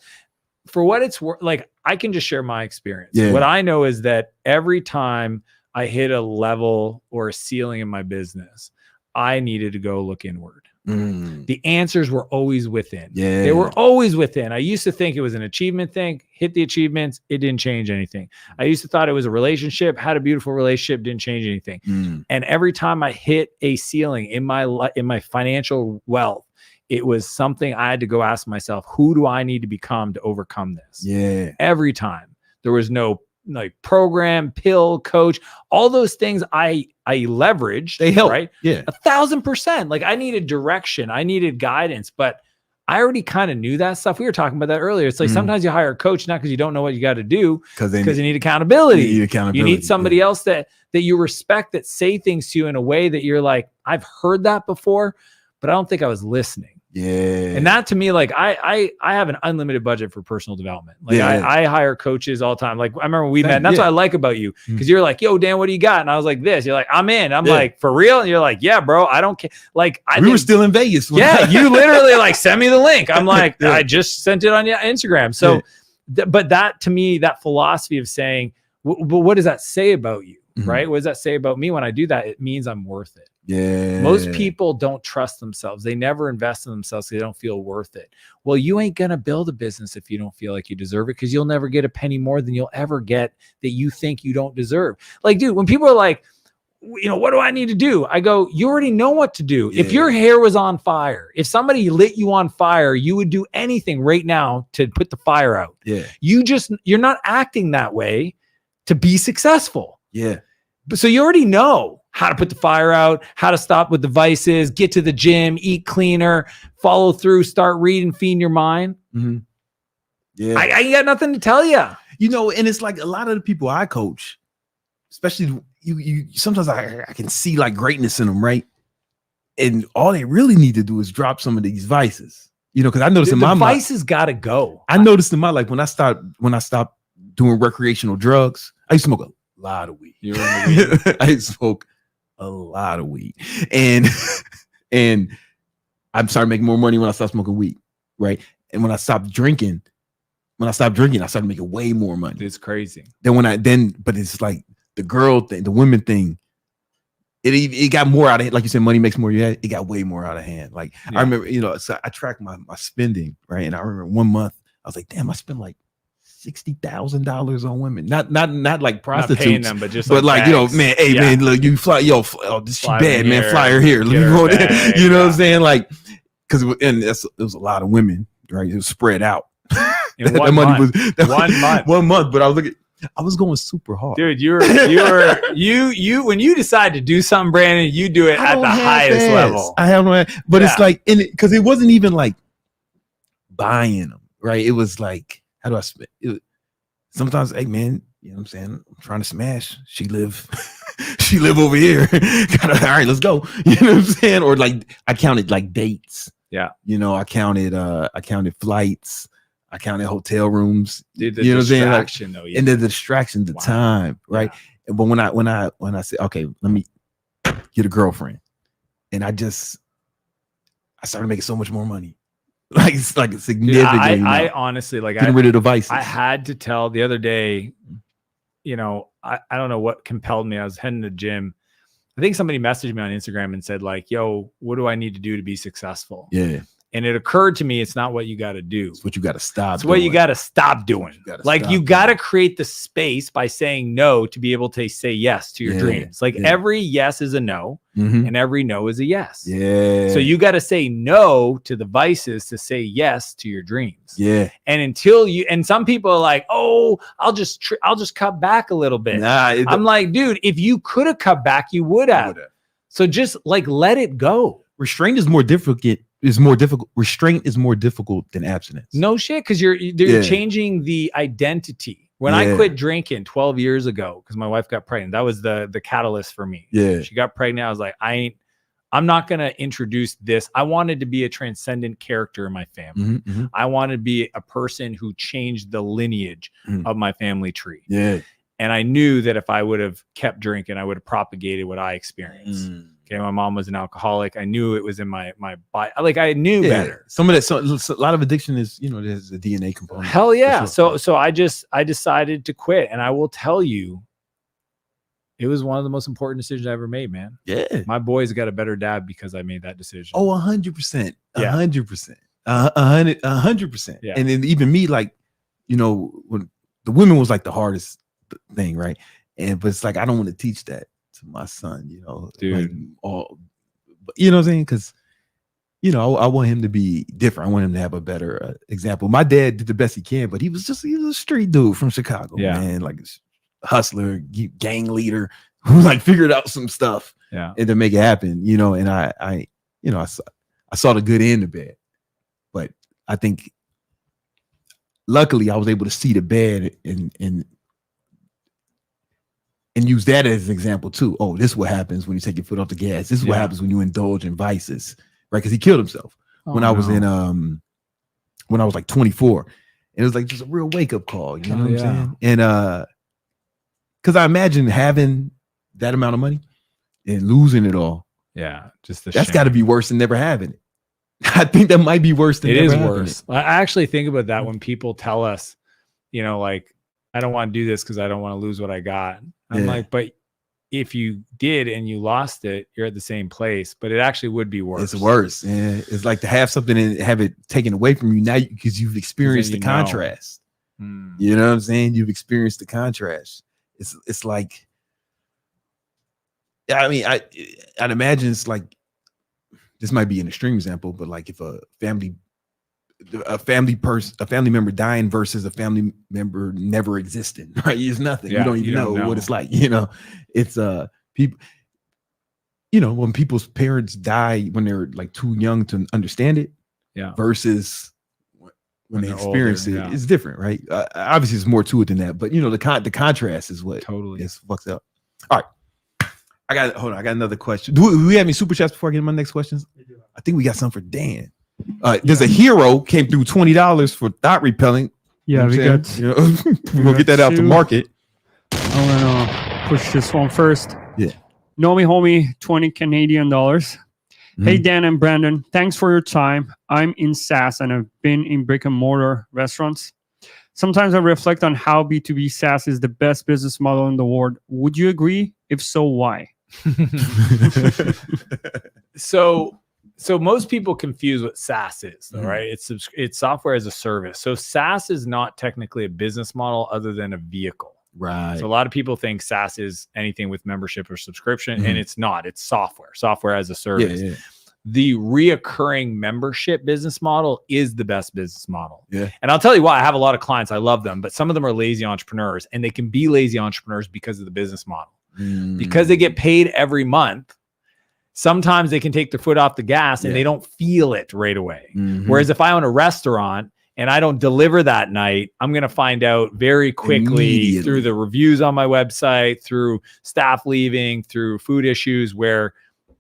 for what it's worth, like I can just share my experience. What I know is that every time I hit a level or a ceiling in my business, I needed to go look inward. The answers were always within. They were always within. I used to think it was an achievement thing, hit the achievements, it didn't change anything. I used to thought it was a relationship, had a beautiful relationship, didn't change anything. And every time I hit a ceiling in my financial wealth, it was something I had to go ask myself, who do I need to become to overcome this? Every time. There was no like program, pill, coach, all those things I leveraged. They help, right? 1,000%. Like I needed direction, I needed guidance, but I already kind of knew that stuff. We were talking about that earlier. It's like sometimes you hire a coach not because you don't know what you got to do, because you need accountability. You need somebody else that you respect, that say things to you in a way that you're like, I've heard that before, but I don't think I was listening. And that to me, like I have an unlimited budget for personal development. Like I hire coaches all the time. Like I remember we met, and that's what I like about you. Cause you're like, yo, Dan, what do you got? And I was like, this, you're like, I'm in. I'm like, for real? And you're like, yeah, bro, I don't care. Like we were still in Vegas. You literally like send me the link. I'm like, I just sent it on Instagram. So, but that to me, that philosophy of saying, but what does that say about you? Right? What does that say about me? When I do that, it means I'm worth it. Most people don't trust themselves. They never invest in themselves because they don't feel worth it. Well, you ain't going to build a business if you don't feel like you deserve it, because you'll never get a penny more than you'll ever get that you think you don't deserve. Like, dude, when people are like, you know, what do I need to do? I go, you already know what to do. If your hair was on fire, if somebody lit you on fire, you would do anything right now to put the fire out. You're not acting that way to be successful. So you already know how to put the fire out, how to stop with the vices, get to the gym, eat cleaner, follow through, start reading, feeding your mind. I got nothing to tell you. You know, and it's like a lot of the people I coach, especially you sometimes I can see like greatness in them, right? And all they really need to do is drop some of these vices. You know, because I noticed in my vices gotta go. I noticed in my life when I stopped doing recreational drugs, I used to smoke a lot of weed. I smoke a lot of weed, and I started making more money when I stopped smoking weed, right? And when I stopped drinking, I started making way more money. It's crazy. But it's like the girl thing, the women thing. It got more out of hand. Like you said, money makes more. It got way more out of hand. Like I remember, you know, so I tracked my spending, right? And I remember 1 month I was like, damn, I spent like $60,000 on women, not like prostitutes, not paying them, but just like you know, man, hey man, look, you fly, this she bad, man, fly her here, you know what I'm saying? Like, because it was a lot of women, right? It was spread out. In one month. 1 month, but I was going super hard, dude. You when you decide to do something, Brandon, you do it at the highest level. I have no, but it's like because it wasn't even like buying them, right? It was like, how do I spend it? Sometimes, hey man, you know what I'm saying? I'm trying to smash. She live over here. All right, let's go. You know what I'm saying? Or like I counted like dates. You know, I counted flights. I counted hotel rooms. Dude, you know what I'm saying? Like, and the distraction, the time, right? But when I said, okay, let me get a girlfriend, and I just I started making so much more money. Like it's like significantly. Dude, I honestly like getting rid of devices. I had to tell the other day, you know, I don't know what compelled me. I was heading to the gym. I think somebody messaged me on Instagram and said like, yo, what do I need to do to be successful? Yeah. And it occurred to me, it's not what you got to do. It's what you got to stop. It's what you got to stop doing. You got to create the space by saying no to be able to say yes to your dreams. Like every yes is a no and every no is a yes. Yeah. So you got to say no to the vices to say yes to your dreams. Yeah. And until you, and some people are like, oh, I'll just cut back a little bit. I'm like, dude, if you could have cut back, you would have. So just like, let it go. Restraint is more difficult. Restraint is more difficult than abstinence. No shit, because you're changing the identity. When I quit drinking 12 years ago, because my wife got pregnant, that was the catalyst for me. Yeah, she got pregnant. I was like, I'm not gonna introduce this. I wanted to be a transcendent character in my family. I wanted to be a person who changed the lineage of my family tree. Yeah, and I knew that if I would have kept drinking, I would have propagated what I experienced. Okay, my mom was an alcoholic. I knew it was in my body. Like I knew better. Some of that, so a lot of addiction is, there's a DNA component. Hell yeah. Sure. So I decided to quit, and I will tell you, it was one of the most important decisions I ever made, man. Yeah, my boys got a better dad because I made that decision. Oh, 100%, 100%, 100%. Yeah, and then even me, like, when the women was like the hardest thing, right? But it's like I don't want to teach that to my son, dude. Like what I'm saying? Because I want him to be different. I want him to have a better example. My dad did the best he can, but he was a street dude from Chicago, man, like a hustler, gang leader who like figured out some stuff, and to make it happen, And I saw the good and the bad, but I think luckily I was able to see the bad and use that as an example too. Oh, this is what happens when you take your foot off the gas. This is what happens when you indulge in vices, right? Because he killed himself when I was when I was like 24. And it was like just a real wake-up call, you know what I'm saying? And because I imagine having that amount of money and losing it all. Yeah, that's got to be worse than never having it. I think that might be worse than never having worse. I actually think about that when people tell us, like, I don't want to do this because I don't want to lose what I got. I'm like, but if you did and you lost it, you're at the same place, but it actually would be worse. It's worse. Yeah. It's like to have something and have it taken away from you now because you've experienced the contrast. You know what I'm saying? You've experienced the contrast. It's like, I mean, I'd imagine it's like, this might be an extreme example, but like if a family member dying versus a family member never existing, right? It's nothing. You don't even know what it's like. It's people, when people's parents die when they're like too young to understand it, versus when they experience older, it's different, right? Obviously there's more to it than that, but the contrast is what totally is fucks up. All right, I got another question. Do we have any super chats before I get to my next questions? I think we got some for Dan. There's a hero came through $20 for Thot repellent. Yeah, we got. We're gonna get that out to market. I'm gonna push this one first. Yeah. Know me, homie, 20 Canadian dollars. Hey, Dan and Brandon, thanks for your time. I'm in SaaS and I've been in brick and mortar restaurants. Sometimes I reflect on how B2B SaaS is the best business model in the world. Would you agree? If so, why? So most people confuse what SaaS is, though, right? It's software as a service. So SaaS is not technically a business model other than a vehicle. Right. So a lot of people think SaaS is anything with membership or subscription, and it's not. It's software as a service. Yeah. The reoccurring membership business model is the best business model. Yeah. And I'll tell you why. I have a lot of clients. I love them, but some of them are lazy entrepreneurs, and they can be lazy entrepreneurs because of the business model. Because they get paid every month. Sometimes they can take their foot off the gas and they don't feel it right away. Whereas if I own a restaurant and I don't deliver that night, I'm going to find out very quickly through the reviews on my website, through staff leaving, through food issues, where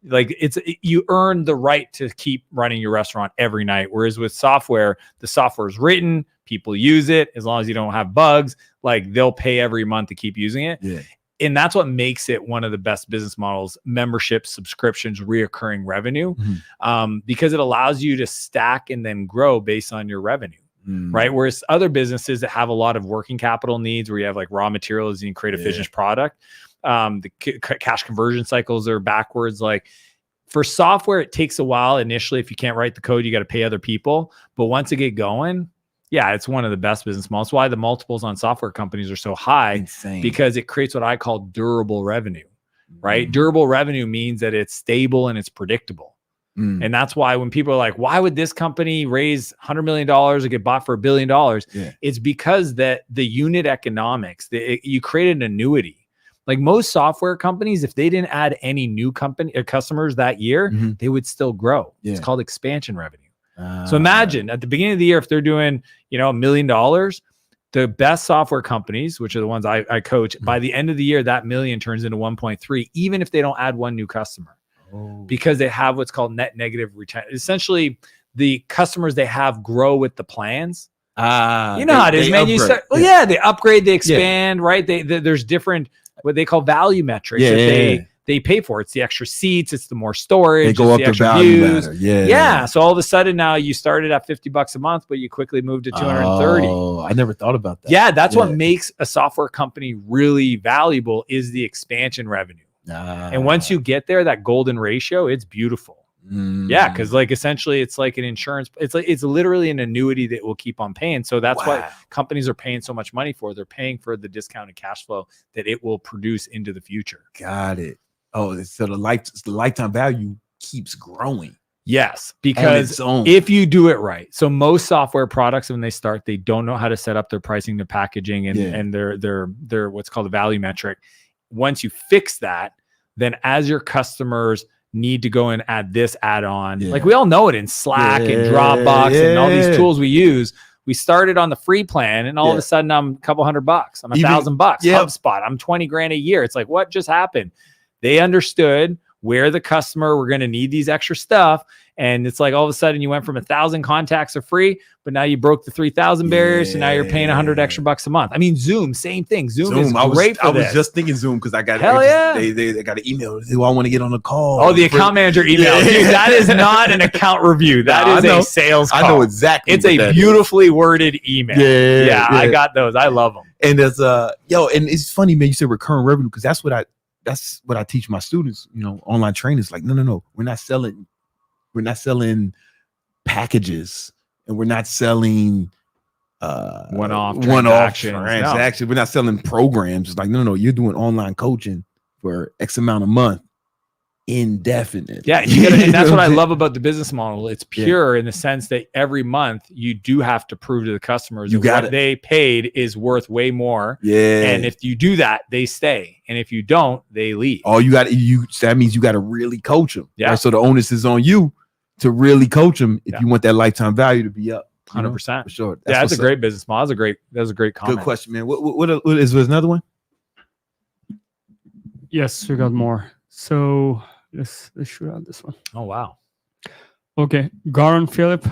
like you earn the right to keep running your restaurant every night. Whereas with software, the software is written, people use it. As long as you don't have bugs, like they'll pay every month to keep using it. Yeah. and that's what makes it one of the best business models: membership, subscriptions, reoccurring revenue, because it allows you to stack and then grow based on your revenue. Right. Whereas other businesses that have a lot of working capital needs, where you have like raw materials and you create a finished product, the cash conversion cycles are backwards. Like for software, it takes a while initially. If you can't write the code, you got to pay other people. But once it get going, yeah, it's one of the best business models. That's why the multiples on software companies are so high. Insane. Because it creates what I call durable revenue, right? Durable revenue means that it's stable and it's predictable. And that's why when people are like, why would this company raise $100 million or get bought for $1 billion? It's because that the unit economics, you create an annuity. Like most software companies, if they didn't add any new customers that year, they would still grow. It's called expansion revenue. So imagine at the beginning of the year, if they're doing, $1 million, the best software companies, which are the ones I coach, by the end of the year, that million turns into 1.3, even if they don't add one new customer. Because they have what's called net negative retention. Essentially, the customers they have grow with the plans. You know how it is, man. They upgrade, they expand, right? There's different what they call value metrics that they pay for. It's the extra seats, it's the more storage, they go up the value ladder. So all of a sudden now you started at $50 a month, but you quickly moved to 230. Oh, I never thought about that. Yeah, that's what makes a software company really valuable is the expansion revenue. And once you get there, that golden ratio, it's beautiful. Because like essentially it's like an insurance. It's literally an annuity that will keep on paying. So that's what companies are paying so much money for. They're paying for the discounted cash flow that it will produce into the future. Got it. Oh, so the lifetime value keeps growing. Yes, because if you do it right. So most software products, when they start, they don't know how to set up their pricing, their packaging, and their what's called a value metric. Once you fix that, then as your customers need to go and add this add-on, like we all know it in Slack and Dropbox and all these tools we use. We started on the free plan and all of a sudden I'm a couple $100. I'm $1,000. HubSpot, I'm 20 grand a year. It's like, what just happened? They understood where the customer were going to need these extra stuff. And it's like all of a sudden you went from 1,000 contacts are free, but now you broke the 3,000 barriers. So now you're paying $100 extra a month. I mean, Zoom, same thing. Zoom is great for this. I was just thinking Zoom because I got they got an email. Do I want to get on a call? Oh, the account manager email. Dude, that is not an account review. That is a sales call. I know exactly. It's a beautifully worded email. Yeah, I got those. I love them. And there's and it's funny, man. You said recurring revenue because that's what I teach my students. Online trainers. Like, no, we're not selling packages, and we're not selling one-off transactions. We're not selling programs. It's like, no, you're doing online coaching for X amount of month, indefinite. Yeah, and that's what I love about the business model. It's pure in the sense that every month you do have to prove to the customers that what they paid is worth way more. And if you do that, they stay, and if you don't, they leave. That means you got to really coach them. Right? So the onus is on you to really coach them if you want that lifetime value to be up. 100%. For sure. That's a great business model. That was a great comment. Good question, man. What is there another one? Yes, we got more. So let's shoot out this one. Oh, wow. Okay. Galant Philip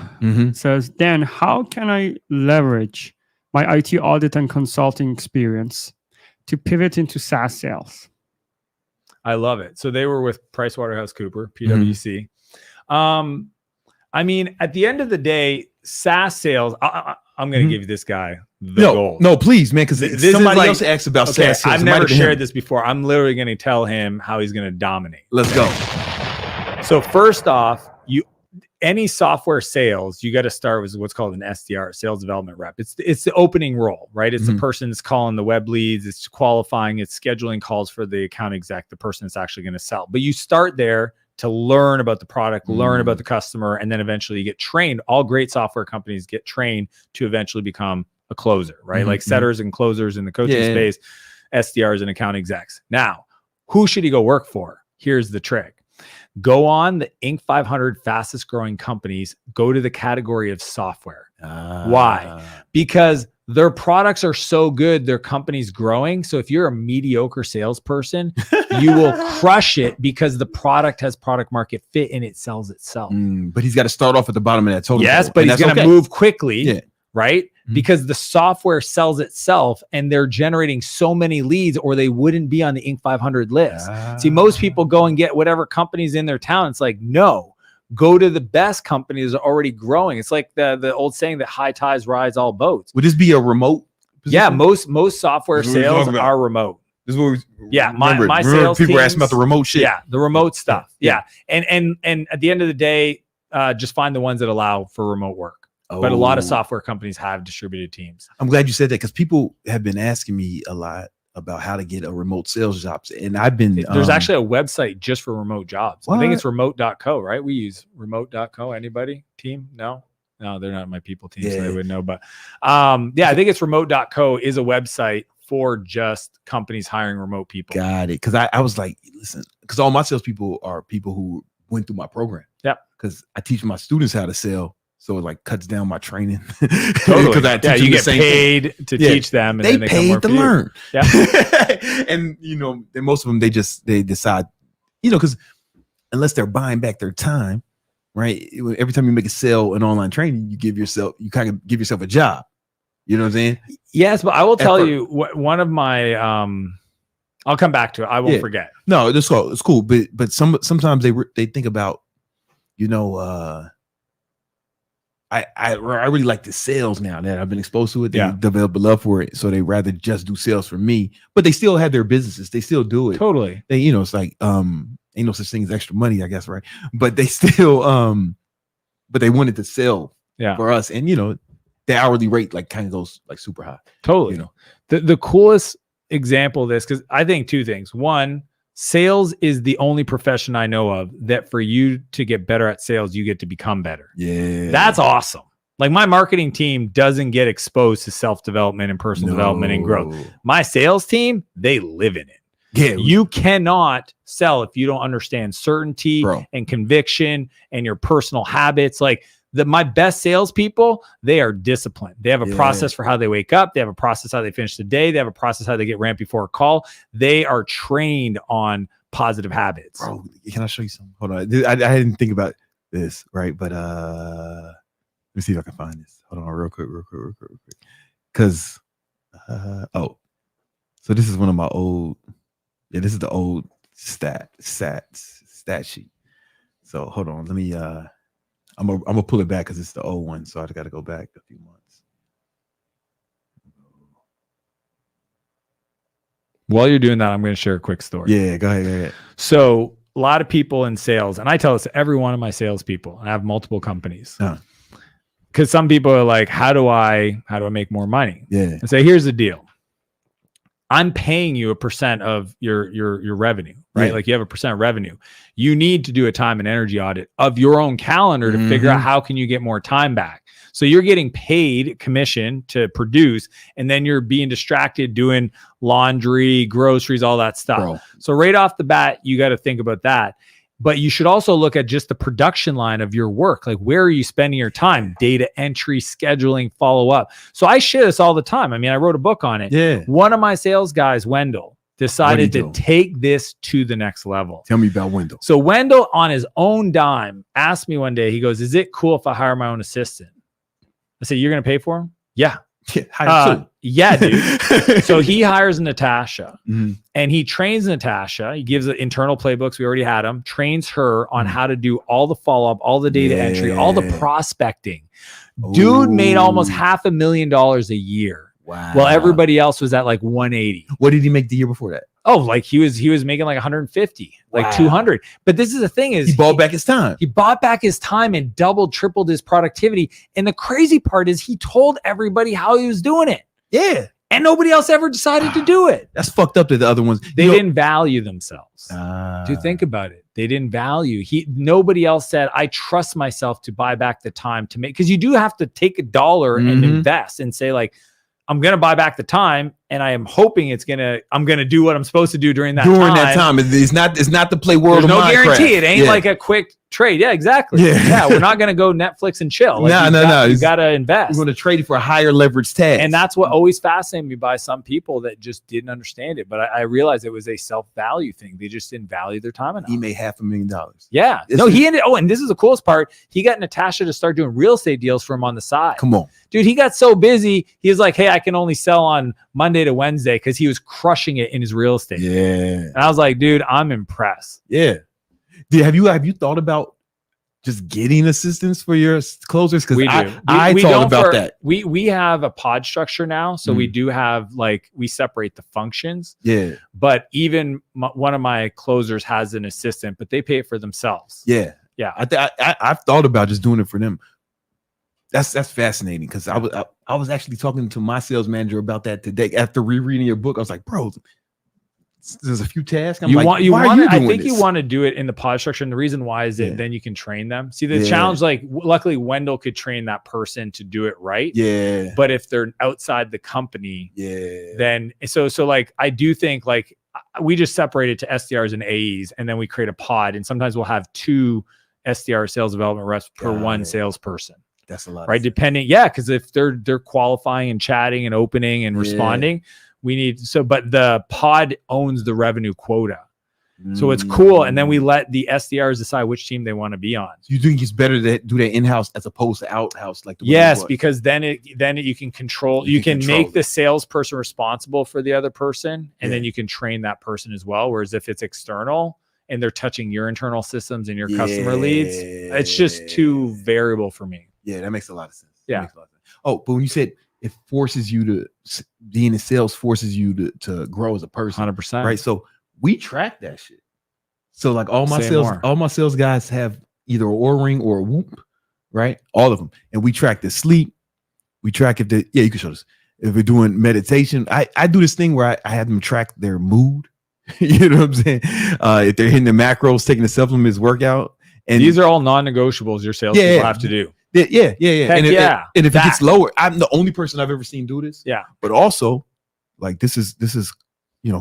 says, Dan, how can I leverage my IT audit and consulting experience to pivot into SaaS sales? I love it. So they were with PricewaterhouseCoopers, PwC. I mean, at the end of the day, SaaS sales, I'm going to give this guy the gold. No, please, man, because somebody else asked about SaaS sales. I've never shared this before. I'm literally going to tell him how he's going to dominate. Let's go. So first off, any software sales, you got to start with what's called an SDR, sales development rep. It's the opening role, right? It's the person that's calling the web leads, it's qualifying, it's scheduling calls for the account exec, the person that's actually going to sell. But you start there to learn about the product, learn about the customer, and then eventually you get trained. All great software companies get trained to eventually become a closer, right? Like setters and closers in the coaching space, SDRs and account execs. Now, who should he go work for? Here's the trick. Go on the Inc. 500 fastest growing companies, go to the category of software. Why? Because their products are so good, their company's growing. So if you're a mediocre salesperson, you will crush it because the product has product market fit and it sells itself. But he's got to start off at the bottom of that total. Yes, but he's going to move quickly, right? because the software sells itself and they're generating so many leads, or they wouldn't be on the Inc. 500 list. See, most people go and get whatever companies in their town. It's like, no, go to the best companies that are already growing. It's like the old saying that high tides rise all boats. Would this be a remote position? Yeah, most software sales are remote. This is what my sales people teams, ask about the remote shit. Yeah, the remote stuff. Yeah. And at the end of the day, just find the ones that allow for remote work. But a lot of software companies have distributed teams. I'm glad you said that, because people have been asking me a lot about how to get a remote sales job. And I've been there's actually a website just for remote jobs. What? I think it's remote.co, right? We use remote.co. Anybody? Team? No, they're not my people team, so they would know. But I think it's remote.co is a website for just companies hiring remote people. Got it. Because I was like, listen, because all my salespeople are people who went through my program. Yeah. Because I teach my students how to sell. So it like cuts down my training. Totally. You get paid to teach them. And they then they paid to learn. Yeah. And then most of them, they decide, because unless they're buying back their time, right? Every time you make a sale in online training, you kind of give yourself a job. You know what I'm saying? Yes, but I will tell you one of my I'll come back to it. I won't forget. No, it's cool. But sometimes they think about, I really like the sales now that I've been exposed to it. They develop a love for it, so they rather just do sales for me. But they still have their businesses. They still do it. Totally. They, it's like ain't no such thing as extra money, I guess, right? But they still but they wanted to sell for us, and the hourly rate like kind of goes like super high. Totally. The coolest example of this, because I think two things. One, sales is the only profession I know of that for you to get better at sales, you get to become better. Yeah. That's awesome. Like my marketing team doesn't get exposed to self-development and personal development and growth. My sales team, they live in it. Yeah. You cannot sell if you don't understand certainty and conviction and your personal habits. Like my best salespeople, they are disciplined. They have a process for how they wake up. They have a process how they finish the day. They have a process how they get ramped before a call. They are trained on positive habits. Bro, can I show you something? Hold on. I didn't think about this, right? But let me see if I can find this. Hold on, real quick. Because so this is one of my old. Yeah, this is the old stat sheet. So hold on, let me. I'm gonna pull it back because it's the old one, so I got to go back a few months. While you're doing that, I'm going to share a quick story. Yeah, go ahead. So a lot of people in sales, and I tell this to every one of my salespeople, and I have multiple companies. Because some people are like, how do I make more money? Yeah. And say, here's the deal. I'm paying you 1% of your revenue, right? Yeah. Like you have 1% of revenue. You need to do a time and energy audit of your own calendar to figure out how can you get more time back. So you're getting paid commission to produce, and then you're being distracted doing laundry, groceries, all that stuff. Bro. So right off the bat, you got to think about that. But you should also look at just the production line of your work. Like, where are you spending your time? Data entry, scheduling, follow up. So I share this all the time. I mean, I wrote a book on it. Yeah. One of my sales guys, Wendell, decided to take this to the next level. Tell me about Wendell. So Wendell, on his own dime, asked me one day, he goes, is it cool if I hire my own assistant? I said, you're going to pay for him? Yeah. Yeah, dude. So he hires Natasha and he trains Natasha. He gives internal playbooks. We already had him. Trains her on how to do all the follow-up, all the data entry, all the prospecting. Dude made almost $500,000 a year. Wow. While everybody else was at like 180. What did he make the year before that? Oh, like he was making like 150, like 200. But this is the thing is he bought back his time. He bought back his time and doubled, tripled his productivity. And the crazy part is he told everybody how he was doing it. Yeah. And nobody else ever decided to do it. That's fucked up to the other ones. They didn't value themselves. Dude, think about it. They didn't value. Nobody else said, I trust myself to buy back the time to make, because you do have to take $1 and invest and say like, I'm going to buy back the time and I am hoping I'm gonna do what I'm supposed to do during that time. It's not to play World of There's no Minecraft. guarantee. It ain't like a quick trade. Yeah, exactly. Yeah, we're not gonna go Netflix and chill. Like, no. You gotta invest. We're going to trade it for a higher leverage task. And that's what always fascinated me by some people that just didn't understand it. But I realized it was a self-value thing. They just didn't value their time enough. He made $500,000. Yeah. And this is the coolest part. He got Natasha to start doing real estate deals for him on the side. Come on. Dude, he got so busy. He was like, hey, I can only sell on Monday to Wednesday because he was crushing it in his real estate. Yeah. And I was like, dude, I'm impressed. Yeah. Have you thought about just getting assistance for your closers? Because I thought about that. We have a pod structure now. So we do have we separate the functions. Yeah. But even one of my closers has an assistant, but they pay it for themselves. Yeah. Yeah. I've thought about just doing it for them. That's fascinating because I was actually talking to my sales manager about that today after rereading your book. I was like, bro, there's a few tasks. I think you want to do it in the pod structure, and the reason why is that then you can train them. See, the challenge, luckily Wendell could train that person to do it right. Yeah. But if they're outside the company, then so I do think we just separate it to SDRs and AEs, and then we create a pod, and sometimes we'll have 2 SDR sales development reps per one salesperson. That's a lot, right? Depending, because if they're qualifying and chatting and opening and responding, we need but the pod owns the revenue quota. So it's cool. And then we let the SDRs decide which team they want to be on. You think it's better to do that in-house as opposed to out-house? Because then you can control, you can make the salesperson responsible for the other person, and then you can train that person as well. Whereas if it's external and they're touching your internal systems and your customer leads, it's just too variable for me. Yeah, that makes a lot of sense. Yeah. Oh, but when you said it forces you to being in sales forces you to grow as a person, 100%. Right. So we track that shit. So all my sales guys have either an Oura ring or a Whoop, right? All of them, and we track the sleep. We track if you can show us if we're doing meditation. I do this thing where I have them track their mood. You know what I'm saying? If they're hitting the macros, taking the supplements, workout, and these are all non-negotiables. Your sales people have to do. Yeah. And if it gets lower, I'm the only person I've ever seen do this. Yeah. But also, this is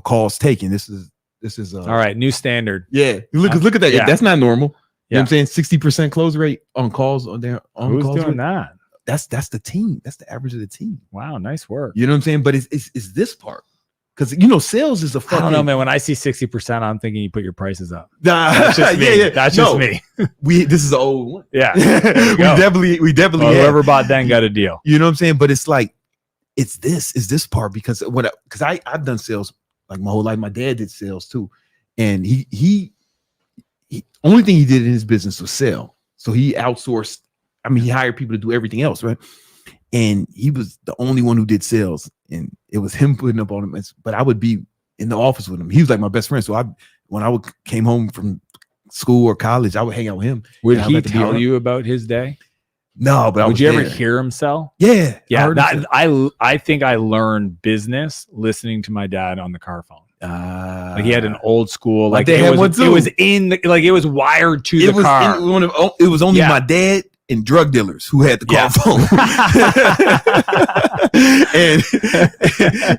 calls taken. This is all right. New standard. Yeah. Look at that. Yeah. That's not normal. You know what I'm saying? 60% close rate on calls on there. Who's doing that? That's the team. That's the average of the team. Wow. Nice work. You know what I'm saying? But it's this part. Because sales is a fucking. I don't know, man. When I see 60%, I'm thinking you put your prices up. That's just me. That's just me. This is the old one. Yeah. we definitely whoever bought then got a deal. You know what I'm saying? But it's this part because I've done sales my whole life. My dad did sales too. And he only thing he did in his business was sell. So he outsourced. He hired people to do everything else, right? And he was the only one who did sales, and it was him putting up on him. But I would be in the office with him. He was like my best friend. So when I came home from school or college, I would hang out with him. Would he tell you about his day? No, but would you ever hear him sell? Yeah. I think I learned business listening to my dad on the car phone. He had an old school, it was wired to the car. It was only my dad and drug dealers who had the car phone.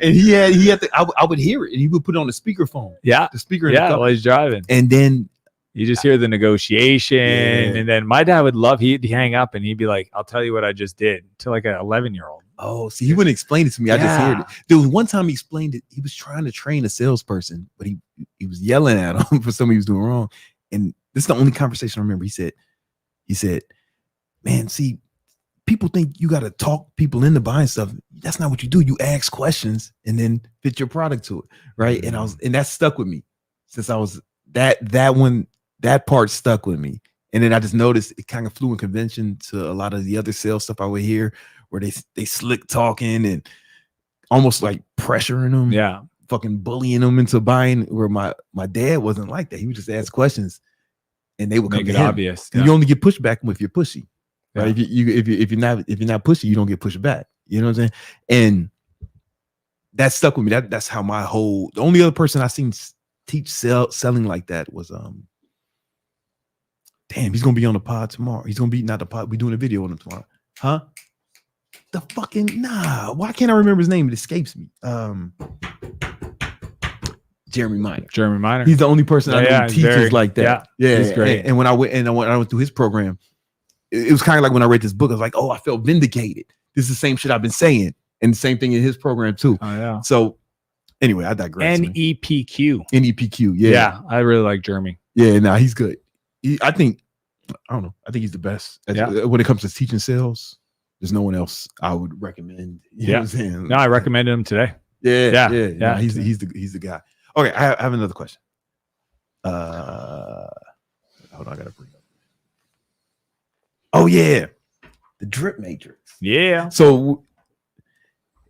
and he had I would hear it, and he would put it on the speakerphone. Yeah. The speaker. While he's driving. And then you just hear the negotiation. And then my dad would he'd hang up and he'd be like, I'll tell you what I just did, to an 11-year-old. Oh, see, he wouldn't explain it to me. I just heard it. There was one time he explained it. He was trying to train a salesperson, but he was yelling at him for something he was doing wrong. And this is the only conversation I remember. He said, man, see, people think you got to talk people into buying stuff. That's not what you do. You ask questions and then fit your product to it, right? Mm-hmm. And that stuck with me since I was that part stuck with me. And then I just noticed it kind of flew in convention to a lot of the other sales stuff I would hear where they slick talking and almost like pressuring them, fucking bullying them into buying. Where my dad wasn't like that. He would just ask questions and they would make come it to him. Obvious. And you only get pushback if you're pushy. Right. If you're not pushy, you don't get pushed back. You know what I'm saying? And that stuck with me. That's how the only other person I seen teach selling like that was he's gonna be on the pod tomorrow. He's gonna be not the pod. We're doing a video on him tomorrow. Huh? the fucking why can't I remember his name? It escapes me. Jeremy Minor. He's the only person I know who teaches like that. Yeah, he's great. And when I went through his program, it was kind of like when I read this book, I was like, oh, I felt vindicated. This is the same shit I've been saying, and the same thing in his program too. Oh yeah. So anyway, I digress. NEPQ. Yeah, I really like Jeremy. Yeah, no, he's good. I think he's the best. When it comes to teaching sales, there's no one else I would recommend. You know what I'm saying? No, I recommended him today. Yeah. He's the guy. Okay, I have another question. Hold on, I gotta bring up. Oh yeah, the drip matrix. Yeah. So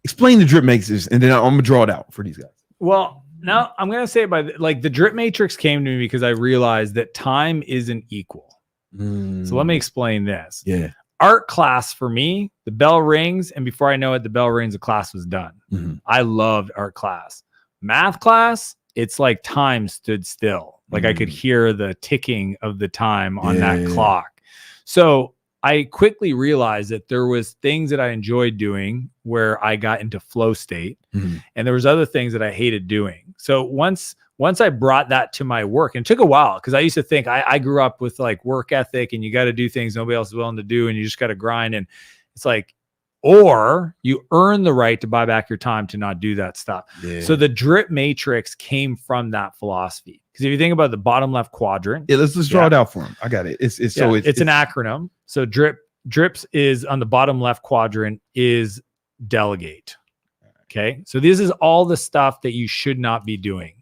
explain the drip matrix, and then I'm gonna draw it out for these guys. Well, now I'm gonna say the drip matrix came to me because I realized that time isn't equal. So let me explain this. Yeah. Art class for me, the bell rings, and before I know it, the bell rings, the class was done. Mm-hmm. I loved art class. Math class, it's like time stood still. Like I could hear the ticking of the time on that clock. So I quickly realized that there was things that I enjoyed doing where I got into flow state, and there was other things that I hated doing. So once I brought that to my work, and it took a while because I used to think I grew up with like work ethic, and you got to do things nobody else is willing to do, and you just got to grind. And it's like, or you earn the right to buy back your time to not do that stuff. Yeah. So the drip matrix came from that philosophy. Because if you think about the bottom left quadrant, let's draw it out for him. I got it. It's an acronym. So drips is on the bottom left quadrant is delegate. Okay, so this is all the stuff that you should not be doing.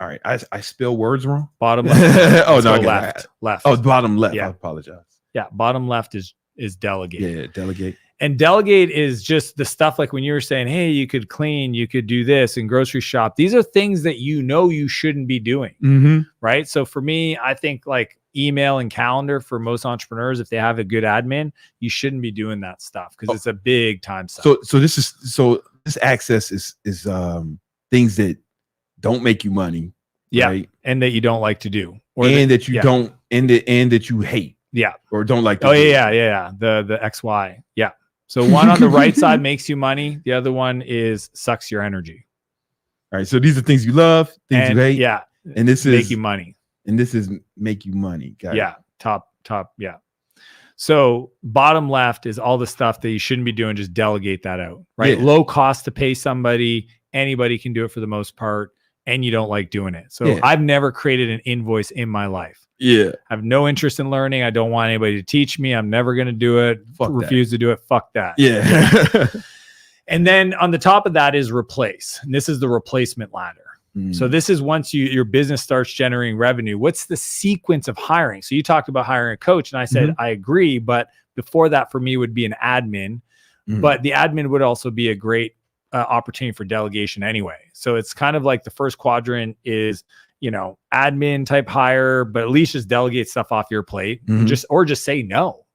All right, I spell words wrong. Bottom left. Left. Oh, bottom left. Yeah. I apologize. Yeah, bottom left is delegate. Yeah, delegate. And delegate is just the stuff like when you were saying, hey, you could clean, you could do this and grocery shop. These are things that you shouldn't be doing, right? So for me, I think like email and calendar for most entrepreneurs, if they have a good admin, you shouldn't be doing that stuff because it's a big time suck. So this access is things that don't make you money, right? And that you don't like to do, that you hate, or don't like to do. The XY, So one on the right side makes you money. The other one is sucks your energy. All right. So these are things you love, things you hate. Yeah. And this is make you money. And this is make you money. Got it. Top. Yeah. So bottom left is all the stuff that you shouldn't be doing. Just delegate that out, right? Yeah. Low cost to pay somebody. Anybody can do it for the most part. And you don't like doing it. So I've never created an invoice in my life. Yeah. I have no interest in learning. I don't want anybody to teach me. I'm never going to do it. Refuse to do it. Fuck that. Yeah. And then on the top of that is replace. And this is the replacement ladder. So this is once your business starts generating revenue, what's the sequence of hiring? So you talked about hiring a coach and I said, I agree. But before that for me would be an admin, but the admin would also be a great opportunity for delegation anyway. So it's kind of like the first quadrant is, admin type hire, but at least just delegate stuff off your plate, just say no,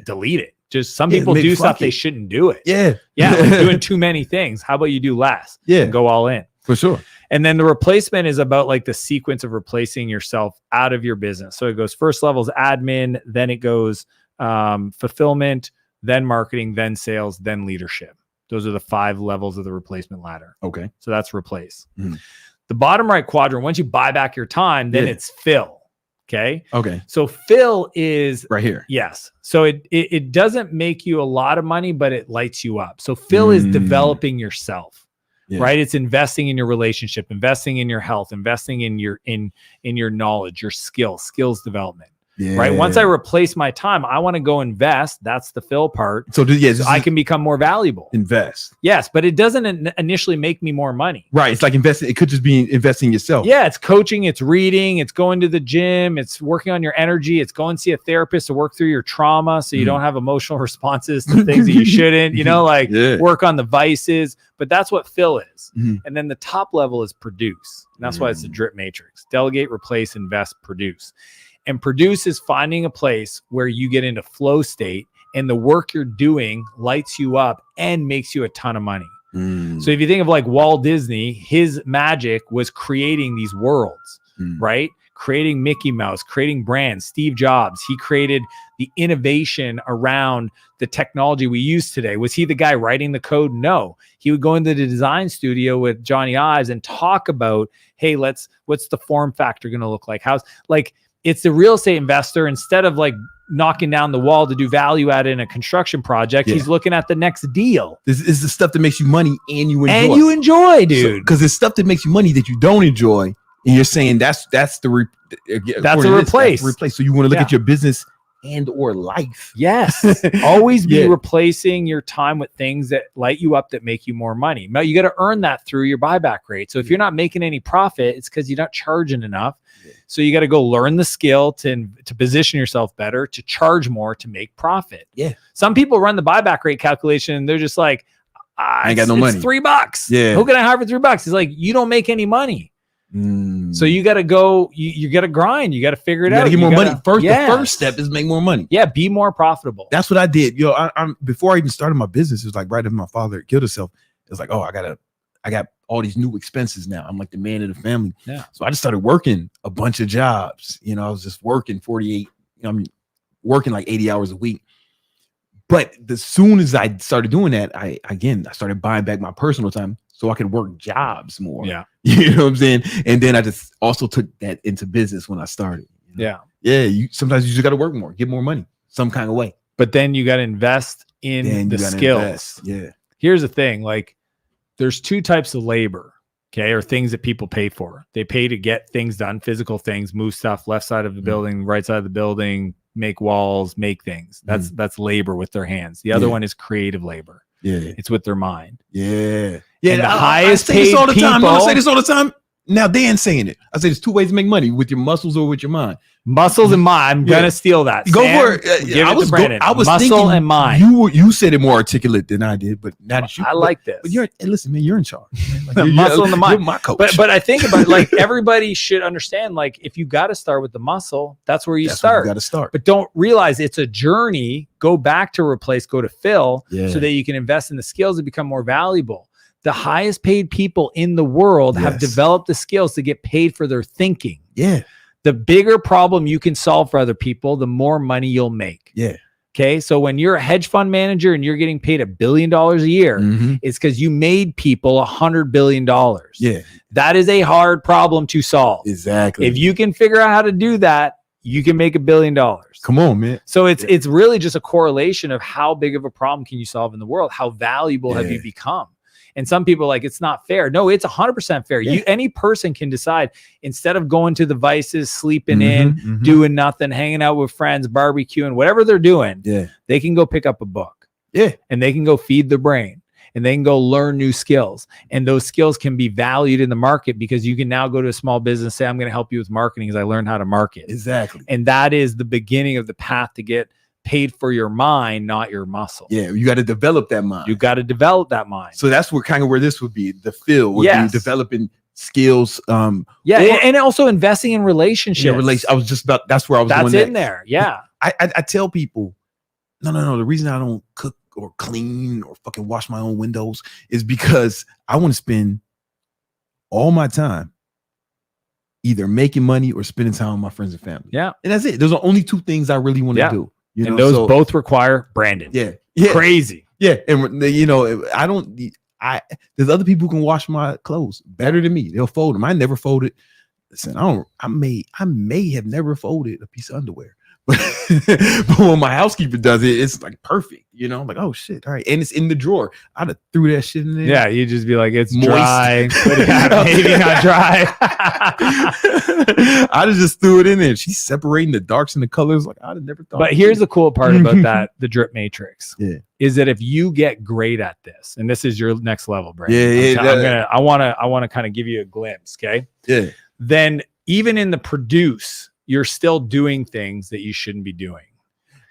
delete it. Just some people do stuff they shouldn't do it. Yeah. Like doing too many things. How about you do less? And go all in. For sure. And then the replacement is about like the sequence of replacing yourself out of your business. So it goes first level is admin, then it goes fulfillment, then marketing, then sales, then leadership. Those are the 5 levels of the replacement ladder. Okay. So that's replace. The bottom right quadrant, once you buy back your time, then it's fill. Okay. So fill is right here. Yes. So it doesn't make you a lot of money, but it lights you up. So fill is developing yourself. Right. It's investing in your relationship, investing in your health, investing in your knowledge, your skills development. Right. Once I replace my time, I want to go invest. That's the fill part. So I can become more valuable. Invest. Yes. But it doesn't initially make me more money. Right. It's like investing. It could just be investing in yourself. Yeah. It's coaching. It's reading. It's going to the gym. It's working on your energy. It's going to see a therapist to work through your trauma so you don't have emotional responses to things that you shouldn't, work on the vices. But that's what fill is. And then the top level is produce. And that's why it's the drip matrix. Delegate, replace, invest, produce. And produce is finding a place where you get into flow state and the work you're doing lights you up and makes you a ton of money. So if you think of like Walt Disney, his magic was creating these worlds. right? Creating Mickey Mouse, creating brands. Steve Jobs, he created the innovation around the technology we use today. Was he the guy writing the code? No. He would go into the design studio with Johnny Ives and talk about, hey, what's the form factor going to look like? It's the real estate investor, instead of like knocking down the wall to do value add in a construction project, he's looking at the next deal. This is the stuff that makes you money and you enjoy. And you enjoy, dude. Because it's stuff that makes you money that you don't enjoy. And you're saying that's a replace. So you want to look at your business and or life. Yes. Always be replacing your time with things that light you up, that make you more money. Now you got to earn that through your buyback rate. So if you're not making any profit, it's because you're not charging enough. So you got to go learn the skill to position yourself better, to charge more, to make profit. Yeah. Some people run the buyback rate calculation and they're just like, I ain't got no money. It's $3. Yeah. Who can I hire for $3? It's like, you don't make any money. So you got to go, you got to grind. You got to figure it out. You got to get more money. The first step is make more money. Yeah. Be more profitable. That's what I did. I'm before I even started my business, it was like right after my father killed himself. It was like, oh, I got all these new expenses now. I'm like the man of the family. Yeah. So I just started working a bunch of jobs. I was just working 48, I'm working like 80 hours a week. But as soon as I started doing that, I started buying back my personal time so I could work jobs more. Yeah. You know what I'm saying? And then I just also took that into business when I started. Yeah. Sometimes you just got to work more, get more money some kind of way. But then you got to invest in the skills. Yeah. Here's the thing. Like, there's two types of labor, okay, or things that people pay for. They pay to get things done, physical things, move stuff, left side of the building, right side of the building, make walls, make things. That's labor with their hands. The other one is creative labor. Yeah. It's with their mind. Yeah. Yeah. And the highest paid people. I say this all the time. Now Dan's saying it. I say there's two ways to make money: with your muscles or with your mind. Muscles and mind. I'm gonna steal that. Go for it. Give it to Brandon. I was muscle thinking and mind. You said it more articulate than I did, but now that I like this. But listen, man, you're in charge. Like, the muscle and the mind. You're my coach. But I think about it, like, everybody should understand, like, if you got to start with the muscle, that's where you start. You got to start. But don't realize it's a journey. Go back to replace, go to fill, so that you can invest in the skills and become more valuable. The highest paid people in the world have developed the skills to get paid for their thinking. Yeah. The bigger problem you can solve for other people, the more money you'll make. Yeah. Okay. So when you're a hedge fund manager and you're getting paid $1 billion a year, it's because you made people $100 billion. Yeah. That is a hard problem to solve. Exactly. If you can figure out how to do that, you can make $1 billion. Come on, man. So it's really just a correlation of how big of a problem can you solve in the world? How valuable have you become? And some people are like, it's not fair. No, it's 100% fair. Yeah. Any person can decide, instead of going to the vices, sleeping doing nothing, hanging out with friends, barbecuing, whatever they're doing, they can go pick up a book. Yeah. And they can go feed their brain, and they can go learn new skills. And those skills can be valued in the market, because you can now go to a small business and say, I'm going to help you with marketing because I learned how to market. Exactly. And that is the beginning of the path to get paid for your mind, not your muscle. Yeah, you got to develop that mind. You got to develop that mind. So that's where this would be. The field would be developing skills. And also investing in relationships. I was just about. That's where I was. That's going in there. Yeah. I tell people, no. The reason I don't cook or clean or fucking wash my own windows is because I want to spend all my time either making money or spending time with my friends and family. Yeah. And that's it. Those are only two things I really want to do. And those both require Brandon. Yeah. Crazy. Yeah. And there's other people who can wash my clothes better than me. They'll fold them. I never folded. Listen, I may have never folded a piece of underwear, but when my housekeeper does it, it's like perfect. I'm like, oh shit. All right. And it's in the drawer. I'd have threw that shit in there. Yeah. You just be like, it's moist. Dry. Maybe not dry. I just threw it in there. She's separating the darks and the colors. Like, I'd have never thought. But here's the cool part about that, the drip matrix. Yeah. Is that if you get great at this, and this is your next level, Brandon. I want to kind of give you a glimpse. Okay. Yeah. Then even in the produce, you're still doing things that you shouldn't be doing.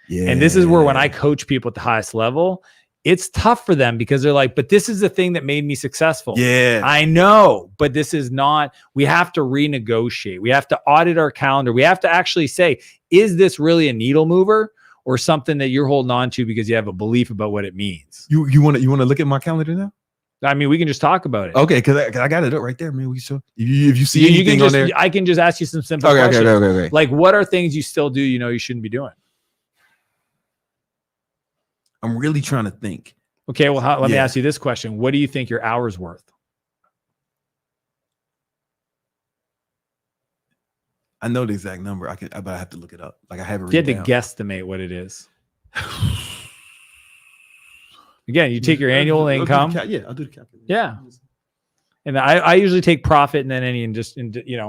Yeah. And this is where, when I coach people at the highest level, it's tough for them, because they're like, but this is the thing that made me successful. Yeah, I know, but this is not. We have to renegotiate. We have to audit our calendar. We have to actually say, is this really a needle mover or something that you're holding on to because you have a belief about what it means? You want to look at my calendar now? I mean, we can just talk about it. Okay, because I got it up right there, man. We show if you see anything can just, on there. I can just ask you some simple questions. Okay. Like, what are things you still do you know you shouldn't be doing? I'm really trying to think. Okay, well, let me ask you this question. What do you think your hour's worth? I know the exact number. But I have to look it up. Like I have it. You had to guesstimate what it is. Again, you take your annual income. I'll do the calculation. Yeah. And I usually take profit and then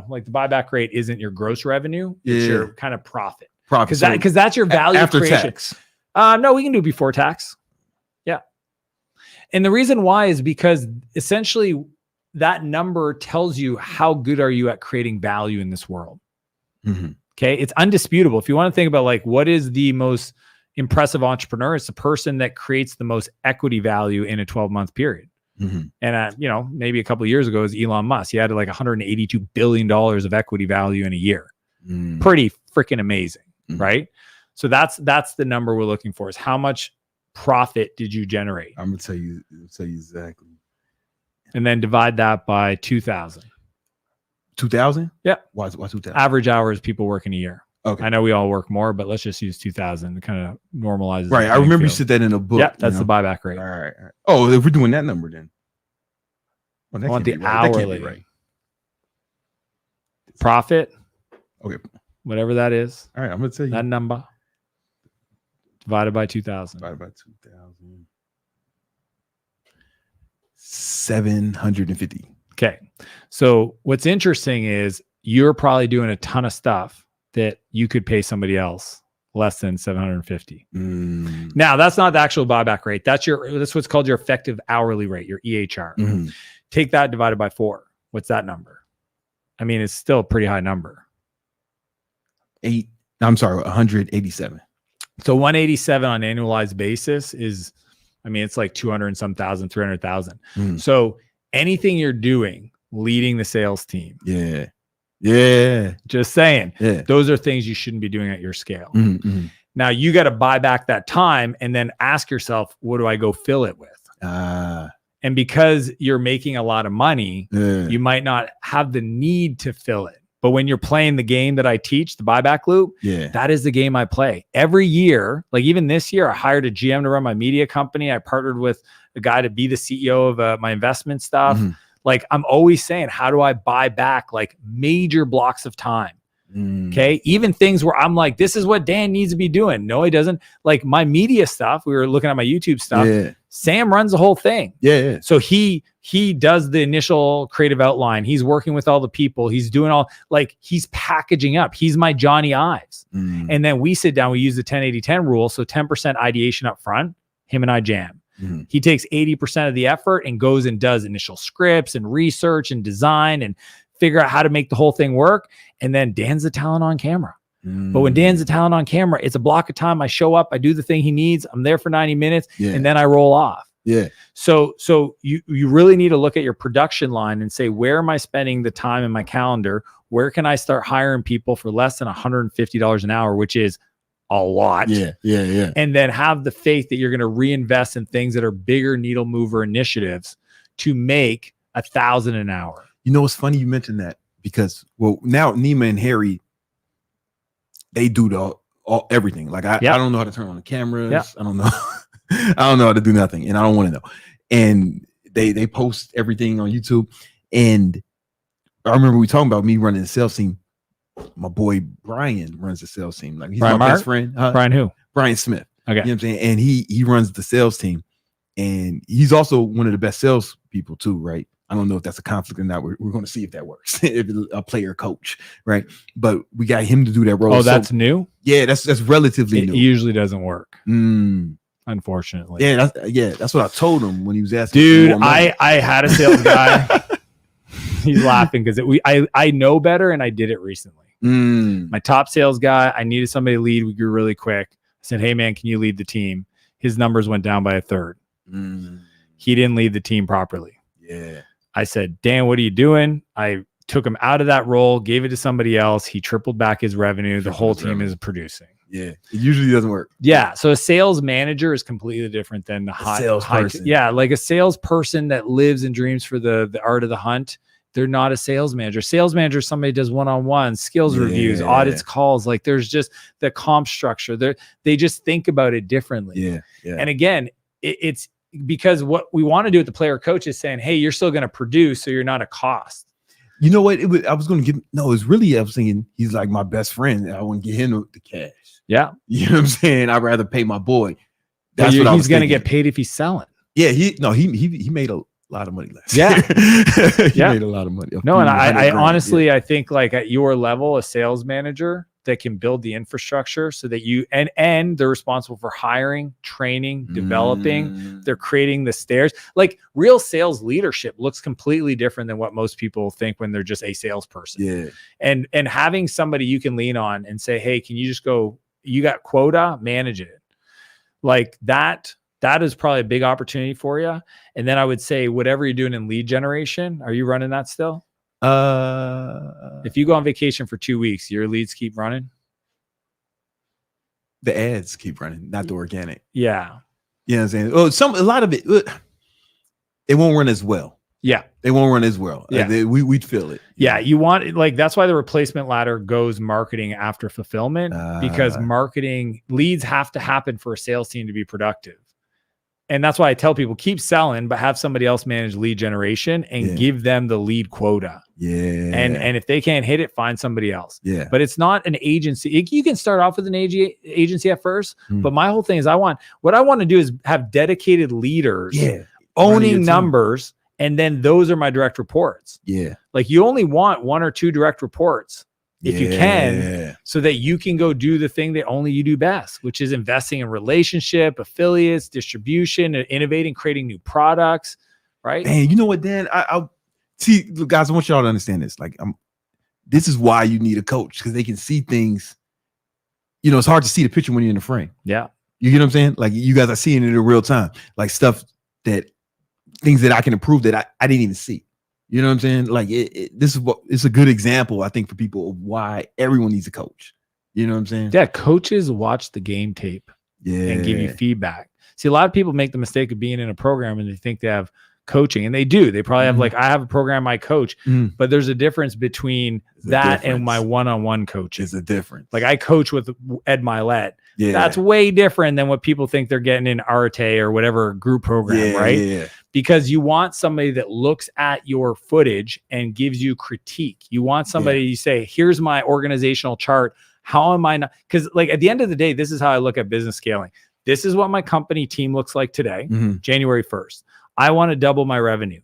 like the buyback rate isn't your gross revenue. It's your kind of profit. Because that's your value after creation. Tax. No, we can do before tax. Yeah. And the reason why is because essentially that number tells you how good are you at creating value in this world. Mm-hmm. Okay. It's undisputable. If you want to think about like, what is the most impressive entrepreneur? It's the person that creates the most equity value in a 12-month period. Mm-hmm. And maybe a couple of years ago is Elon Musk. He had like $182 billion of equity value in a year. Mm-hmm. Pretty freaking amazing. Mm-hmm. Right. So that's the number we're looking for, is how much profit did you generate? I'm gonna tell you exactly. And then divide that by 2,000. 2,000? Yeah. Why 2,000? Average hours people work in a year. Okay. I know we all work more, but let's just use 2,000 to kind of normalize. Right. I remember you said that in a book. Yeah, that's the buyback rate. All right. Oh, if we're doing that number, then I want the hourly right. Profit. Okay. Whatever that is. All right. I'm gonna tell you that number divided by 2,000. Divided by 2,000. 750. Okay. So what's interesting is you're probably doing a ton of stuff that you could pay somebody else less than 750. Now, that's not the actual buyback rate. That's what's called your effective hourly rate, your EHR. Mm-hmm. Take that divided by 4. What's that number? I mean, it's still a pretty high number. 187. So 187 on an annualized basis is, it's like 200 and some thousand, 300,000. So anything you're doing, leading the sales team. Yeah. Just saying. Yeah. Those are things you shouldn't be doing at your scale. Mm-hmm. Now you got to buy back that time and then ask yourself, what do I go fill it with? And because you're making a lot of money, you might not have the need to fill it. But when you're playing the game that I teach, the buyback loop, that is the game I play. Every year, like even this year, I hired a GM to run my media company. I partnered with a guy to be the CEO of my investment stuff. Mm-hmm. Like I'm always saying, how do I buy back like major blocks of time? Okay. Even things where I'm like, this is what Dan needs to be doing. No, he doesn't. Like my media stuff, we were looking at my YouTube stuff. Sam runs the whole thing. So he does the initial creative outline. He's working with all the people. He's doing he's packaging up. He's my Johnny Ives. And then we sit down, we use the 10-80-10 rule. So 10% ideation up front, him and I jam. He takes 80% of the effort and goes and does initial scripts and research and design and figure out how to make the whole thing work. And then Dan's the talent on camera. But when Dan's the talent on camera, it's a block of time. I show up, I do the thing he needs. I'm there for 90 minutes and then I roll off. So you really need to look at your production line and say, where am I spending the time in my calendar? Where can I start hiring people for less than $150 an hour, which is a lot. And then have the faith that you're going to reinvest in things that are bigger needle mover initiatives to make 1,000 an hour. You know, it's funny you mentioned that because now Nima and Harry, they do everything. Like I don't know how to turn on the cameras. I don't know. I don't know how to do nothing, and I don't want to know. And they post everything on YouTube. And I remember we talking about me running the sales team. My boy Brian runs the sales team. Like he's my best friend. Brian who? Brian Smith. Okay. You know what I'm saying? And he runs the sales team. And he's also one of the best sales people too, right? I don't know if that's a conflict or not. We're going to see if that works. If a player coach, right? But we got him to do that role. Oh, that's new? Yeah, that's relatively new. It usually doesn't work. Unfortunately. Yeah, that's what I told him when he was asking. Dude, I had a sales guy. He's laughing because I know better and I did it recently. My top sales guy, I needed somebody to lead. We grew really quick. I said, hey man, can you lead the team? His numbers went down by 1/3. He didn't lead the team properly. I said, Dan, what are you doing? I took him out of that role, gave it to somebody else. He tripled back his revenue. The whole team is producing. Yeah, it usually doesn't work. Yeah. So a sales manager is completely different than the salesperson. Yeah. Like a salesperson that lives and dreams for the art of the hunt. They're not a sales manager. Sales manager, somebody does one-on-one skills reviews, audits, calls. Like there's just the comp structure. They just think about it differently. Yeah. Yeah. And again, it's because what we want to do with the player coach is saying, hey, you're still going to produce, so you're not a cost. You know what? I was going to give. No, it's really. I was thinking he's like my best friend. And I want to get him the cash. Yeah. You know what I'm saying? I'd rather pay my boy. That's what he's going to get paid if he's selling. Yeah. He made a lot of money last year. He made a lot of money. No, and I honestly, I think like at your level, a sales manager that can build the infrastructure so that you and they're responsible for hiring, training, developing. They're creating the stairs. Like real sales leadership looks completely different than what most people think when they're just a salesperson. Yeah. And having somebody you can lean on and say, hey, can you just go, you got quota, manage it. Like that is probably a big opportunity for you. And then I would say, whatever you're doing in lead generation, are you running that still? If you go on vacation for 2 weeks, your leads keep running. The ads keep running, not the organic. Yeah. You know what I'm saying? A lot of it, it won't run as well. Yeah. They won't run as well. Yeah. We'd feel it. Yeah. You want like, that's why the replacement ladder goes marketing after fulfillment, because marketing leads have to happen for a sales team to be productive. And that's why I tell people keep selling, but have somebody else manage lead generation and give them the lead quota. Yeah. And if they can't hit it, find somebody else. Yeah. But it's not an agency. You can start off with an agency at first, but my whole thing is what I want to do is have dedicated leaders owning numbers. And then those are my direct reports. Yeah. Like you only want 1 or 2 direct reports if you can, so that you can go do the thing that only you do best, which is investing in relationship, affiliates, distribution, and innovating, creating new products. Right. And you know what, Dan? I see, guys, I want y'all to understand this. Like, this is why you need a coach, because they can see things. You know, it's hard to see the picture when you're in the frame. Yeah. You get what I'm saying? Like, you guys are seeing it in real time, like things that I can improve that I didn't even see. You know what I'm saying? Like it's a good example, I think, for people of why everyone needs a coach. You know what I'm saying? Yeah. Coaches watch the game tape and give you feedback. See, a lot of people make the mistake of being in a program and they think they have coaching, and they do. They probably have like, I have a program I coach, but there's a difference between and my one-on-one coaching. There's a difference. Like I coach with Ed Milet. Yeah. That's way different than what people think they're getting in Arte or whatever group program, right? Yeah. Because you want somebody that looks at your footage and gives you critique. You want somebody you say, here's my organizational chart. How am I not? Because like at the end of the day, this is how I look at business scaling. This is what my company team looks like today, January 1st. I want to double my revenue.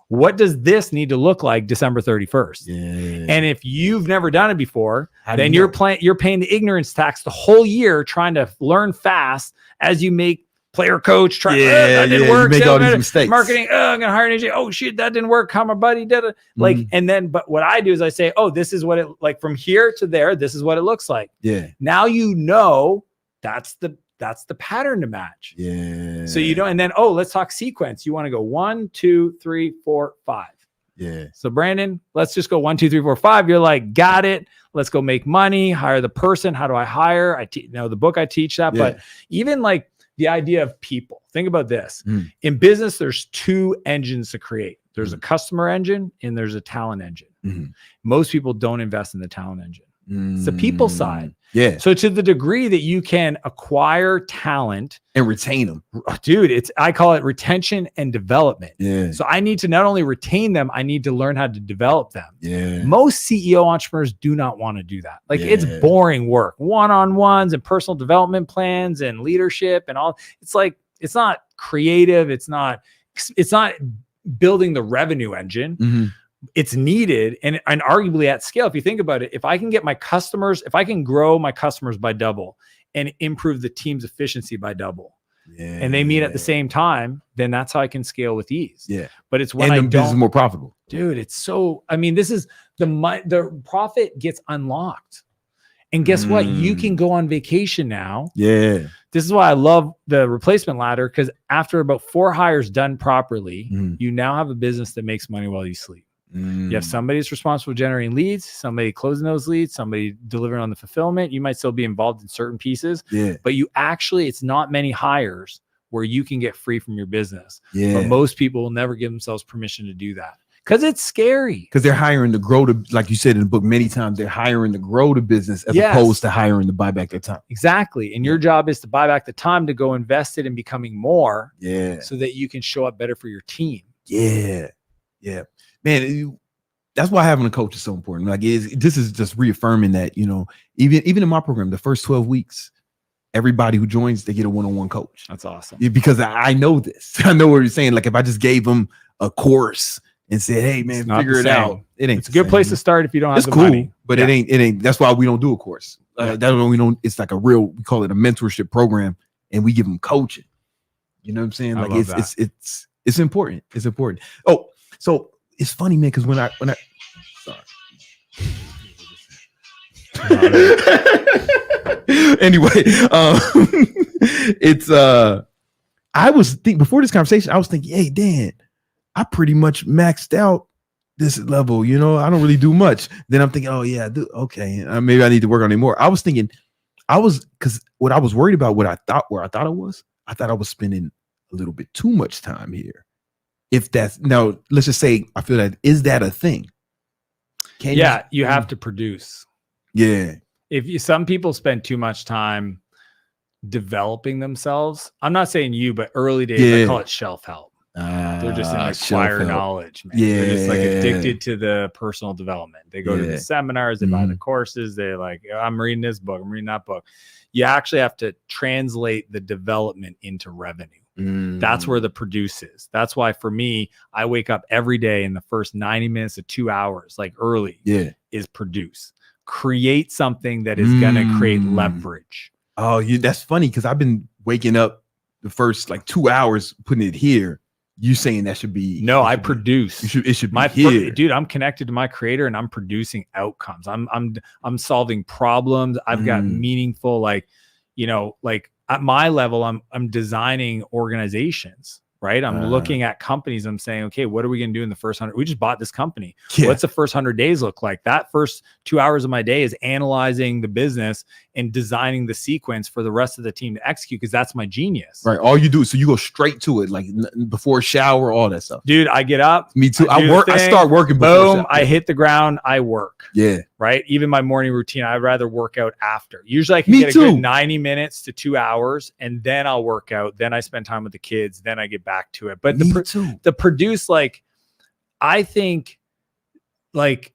What does this need to look like December 31st? Yeah. And if you've never done it before, then you're paying the ignorance tax the whole year trying to learn fast as you make player coach, that didn't work. You make all these mistakes. Marketing, I'm gonna hire an agent. Oh shit, that didn't work. How my buddy did it. Like, and then, but what I do is I say, oh, this is what it like from here to there. This is what it looks like. Yeah. Now you know that's the pattern to match. Yeah. So you don't, and then let's talk sequence. You want to go 1, 2, 3, 4, 5. Yeah. So Brandon, let's just go 1, 2, 3, 4, 5. You're like, got it. Let's go make money. Hire the person. How do I hire? The book I teach that, but even like the idea of people. Think about this. In business, there's 2 engines to create. There's a customer engine and there's a talent engine. Most people don't invest in the talent engine. It's the people side. Yeah. So to the degree that you can acquire talent and retain them, dude, I call it retention and development. Yeah. So I need to not only retain them, I need to learn how to develop them. Yeah. Most CEO entrepreneurs do not want to do that. Like it's boring work, one-on-ones and personal development plans and leadership and all. It's like, it's not creative. It's not building the revenue engine. It's needed and arguably at scale. If you think about it, if I can get my customers, if I can grow my customers by double and improve the team's efficiency by double, and they meet at the same time, then that's how I can scale with ease. Yeah. But it's when the business is more profitable. Dude, it's so, this is the profit gets unlocked. And guess what? You can go on vacation now. Yeah. This is why I love the replacement ladder, because after about 4 hires done properly, you now have a business that makes money while you sleep. You have somebody who's responsible for generating leads, somebody closing those leads, somebody delivering on the fulfillment. You might still be involved in certain pieces, but you actually, it's not many hires where you can get free from your business. But most people will never give themselves permission to do that because it's scary. Because they're hiring to grow to, like you said in the book many times, they're hiring to grow the business as opposed to hiring to buy back their time. Exactly. And your job is to buy back the time to go invest it in becoming more so that you can show up better for your team. Yeah. Man, that's why having a coach is so important. Like, this is just reaffirming that, you know, even in my program, the first 12 weeks, everybody who joins, they get a one-on-one coach. That's awesome. Because I know this. I know what you're saying. Like, if I just gave them a course and said, hey, man, figure it out. It ain't. It's a good place to start if you don't have the money. But it ain't. That's why we don't do a course. We don't. It's like we call it a mentorship program, and we give them coaching. You know what I'm saying? Like, it's important. It's important. Oh, so it's funny, man, because when I sorry. Anyway, it's I was thinking before this conversation, I was thinking, hey, Dan, I pretty much maxed out this level, you know, I don't really do much. Then I'm thinking, oh yeah, I do. Okay, maybe I need to work on it more. I was thinking, because what I was worried about, where I thought I was spending a little bit too much time here. If that's now, let's just say I feel that, is that a thing? You have to produce. Yeah. Some people spend too much time developing themselves. I'm not saying you, but early days, I call it shelf help. They're just in acquire knowledge, man. They're just like addicted to the personal development. They go to the seminars, they buy the courses. They're like, I'm reading this book, I'm reading that book. You actually have to translate the development into revenue. That's where the produce is. That's why for me, I wake up every day in the first 90 minutes to 2 hours, like early, is produce. Create something that is going to create leverage. Oh, that's funny, because I've been waking up the first like 2 hours putting it here. You saying that should be I produce. It should be here. Dude, I'm connected to my creator and I'm producing outcomes. I'm solving problems. I've got meaningful, like, you know, like at my level, I'm designing organizations. Right. I'm looking at companies. I'm saying, okay, what are we going to do in the first 100? We just bought this company. What's the first 100 days look like? That first 2 hours of my day is analyzing the business and designing the sequence for the rest of the team to execute, because that's my genius. Right. All you do. So you go straight to it, like before shower, all that stuff. Dude, I get up. Me too. I start working. Boom. I hit the ground. I work. Yeah. Right. Even my morning routine, I'd rather work out after. Usually I can get a good 90 minutes to 2 hours, and then I'll work out. Then I spend time with the kids. Then I get back to it. But the produce, like, I think, like,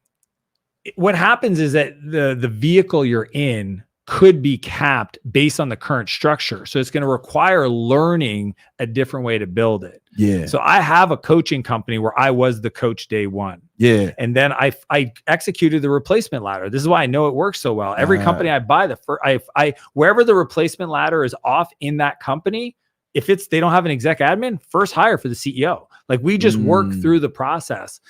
what happens is that the vehicle you're in could be capped based on the current structure. So it's going to require learning a different way to build it. Yeah. So I have a coaching company where I was the coach day one. Yeah. And then I executed the replacement ladder. This is why I know it works so well. Every company I buy, wherever the replacement ladder is off in that company, if they don't have an exec admin, first hire for the CEO. Like, we just work through the process.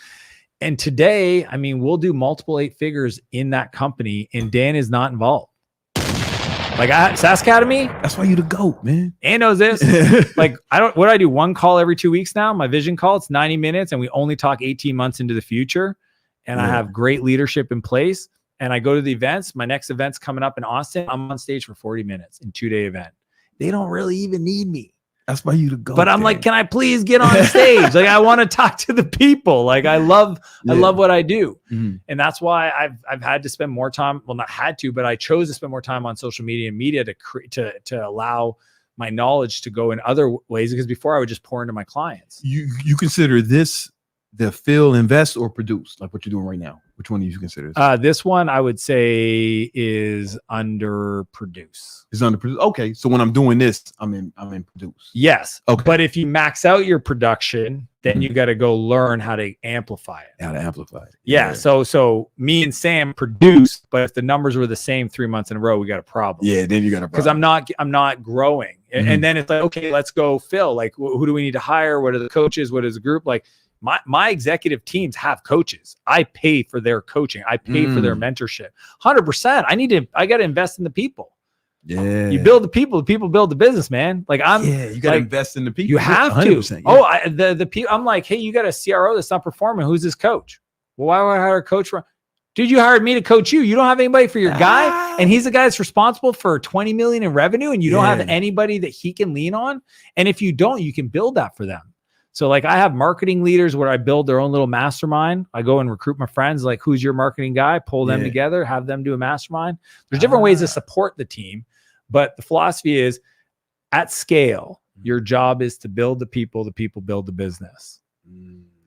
And today, I mean, we'll do multiple 8 figures in that company, and Dan is not involved. Like, SaaS Academy, that's why you the GOAT, man. And knows this. Like, what do I do? One call every 2 weeks now. My vision call, it's 90 minutes, and we only talk 18 months into the future. And I have great leadership in place. And I go to the events. My next event's coming up in Austin. I'm on stage for 40 minutes in 2-day event. They don't really even need me. That's why you the GOAT. But I'm like, can I please get on stage? Like, I want to talk to the people. Like, I love what I do. Mm-hmm. And that's why I've had to spend more time. Well, not had to, but I chose to spend more time on social media and media to allow my knowledge to go in other ways, because before I would just pour into my clients. You consider this the fill, invest, or produce, like what you're doing right now? Which one do you consider? This one I would say is underproduce. Is underproduce. Okay, so when I'm doing this, I'm in produce. Yes. Okay. But if you max out your production, then you got to go learn how to amplify it. How to amplify it. Yeah. So me and Sam produce, but if the numbers were the same 3 months in a row, we got a problem. Yeah, then you got a problem. Because I'm not growing. And then it's like, okay, let's go fill. Like, who do we need to hire? What are the coaches? What is the group? Like, my executive teams have coaches. I pay for their coaching. I pay for their mentorship. 100%. I got to invest in the people. Yeah. You build the people build the business, man. Like, you got to invest in the people. You have 100%, to. Yeah. The people, I'm like, hey, you got a CRO that's not performing. Who's this coach? Well, why would I hire a coach for? Dude, you hired me to coach you. You don't have anybody for your guy, and he's the guy that's responsible for 20 million in revenue, and you don't have anybody that he can lean on. And if you don't, you can build that for them. So like I have marketing leaders where I build their own little mastermind. I go and recruit my friends, like, who's your marketing guy? Pull them together, have them do a mastermind. There's different ways to support the team, but the philosophy is at scale, your job is to build the people build the business.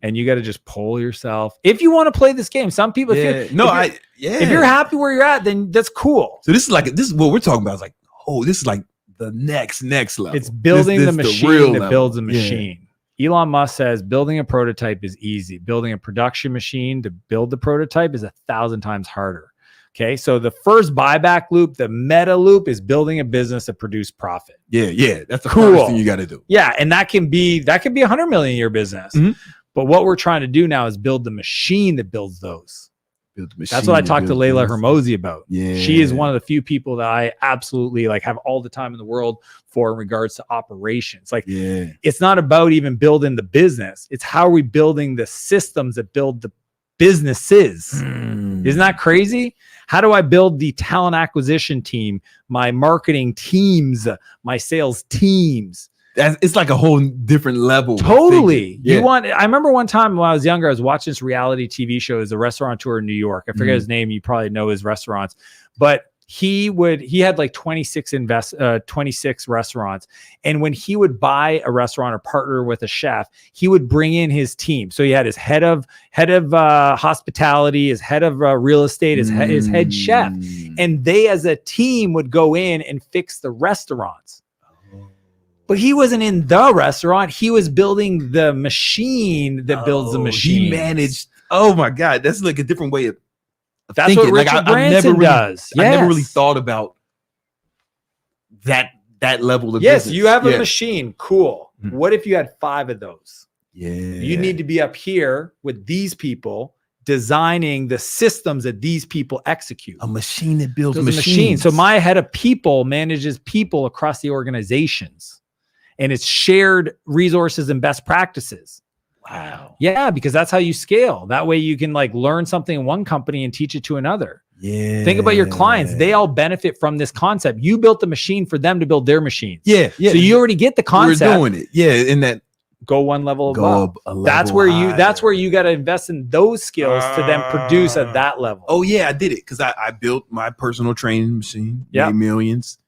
And you got to just pull yourself. If you want to play this game, some people, if you're happy where you're at, then that's cool. So this is what we're talking about. It's like, oh, this is like the next level. It's building the machine that builds a machine. Elon Musk says building a prototype is easy. Building a production machine to build the prototype is 1,000 times harder. Okay. So the first buyback loop, the meta loop, is building a business that produces profit. Yeah. That's the first thing you got to do. Yeah. And that can be $100 million a year business. Mm-hmm. But what we're trying to do now is build the machine that builds those. That's what I talked to Layla Hormozi about. Yeah. She is one of the few people that I absolutely like have all the time in the world for in regards to operations. Like it's not about even building the business. It's how are we building the systems that build the businesses. Isn't that crazy? How do I build the talent acquisition team, my marketing teams, my sales teams? It's like a whole different level. Totally. I remember one time when I was younger, I was watching this reality TV show. It was a restaurateur in New York. I forget his name. You probably know his restaurants, but he had like 26 restaurants. And when he would buy a restaurant or partner with a chef, he would bring in his team. So he had his head of hospitality, his head of real estate, his head chef, and they as a team would go in and fix the restaurants. But he wasn't in the restaurant. He was building the machine that builds the machine. He managed. Oh my God. That's like a different way of that's thinking. What Richard Branson does. I never really thought about that level of business. You have a machine. Cool. Mm-hmm. What if you had 5 of those? Yeah. You need to be up here with these people designing the systems that these people execute. A machine that builds machines. So my head of people manages people across the organizations. And it's shared resources and best practices. Wow. Yeah, because that's how you scale. That way you can like learn something in one company and teach it to another. Yeah. Think about your clients. They all benefit from this concept. You built the machine for them to build their machines. Yeah. So you already get the concept. We're doing it. Yeah. In that go one level above. That's where you got to invest in those skills to then produce at that level. Oh yeah, I did it because I built my personal training machine, made millions.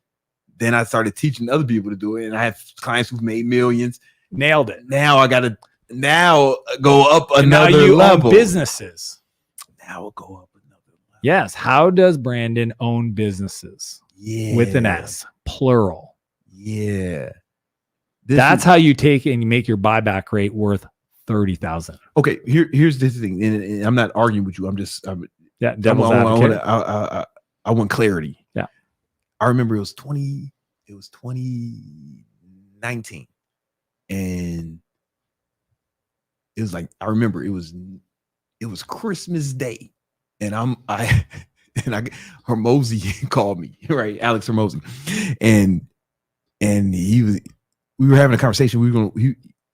Then I started teaching other people to do it. And I have clients who've made millions. Nailed it. Now I got to go up another level. Own businesses. Now I'll go up another level. Yes. How does Brandon own businesses? Yeah. With an S, plural. Yeah. That's how you take and you make your buyback rate worth 30,000. Okay. Here's the thing. And I'm not arguing with you. Devil's advocate. I want clarity. Yeah. I remember it was 2019, and it was like, I remember it was Christmas Day, and Hormozi called me, right? Alex Hormozi, and we were having a conversation.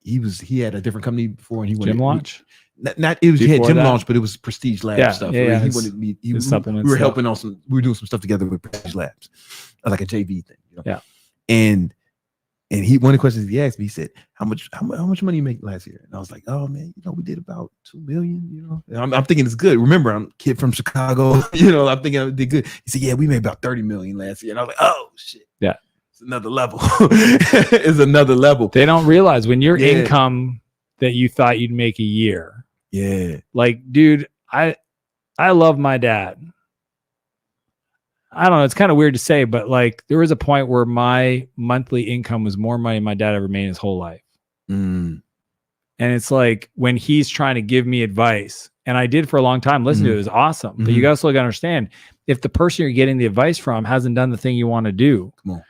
He had a different company before, and he wanted Gym Launch. He had Gym Launch, but it was Prestige Labs stuff. Yeah, he wanted me. We were helping on we were doing some stuff together with Prestige Labs, like a JV thing. Yeah. And one of the questions he asked me, he said, "How much money you make last year?" And I was like, "Oh man, we did about 2 million. And I'm thinking it's good. Remember, I'm a kid from Chicago. I'm thinking I did good." He said, "Yeah, we made about 30 million last year." And I was like, "Oh shit, yeah, it's another level. It's another level." They don't realize when your income that you thought you'd make a year. Yeah. Like, dude, I love my dad. I don't know. It's kind of weird to say, but like there was a point where my monthly income was more money than my dad ever made in his whole life. And it's like when he's trying to give me advice, and I did for a long time, listen to it, it was awesome. But you also got to understand, if the person you're getting the advice from hasn't done the thing you want to do, come on.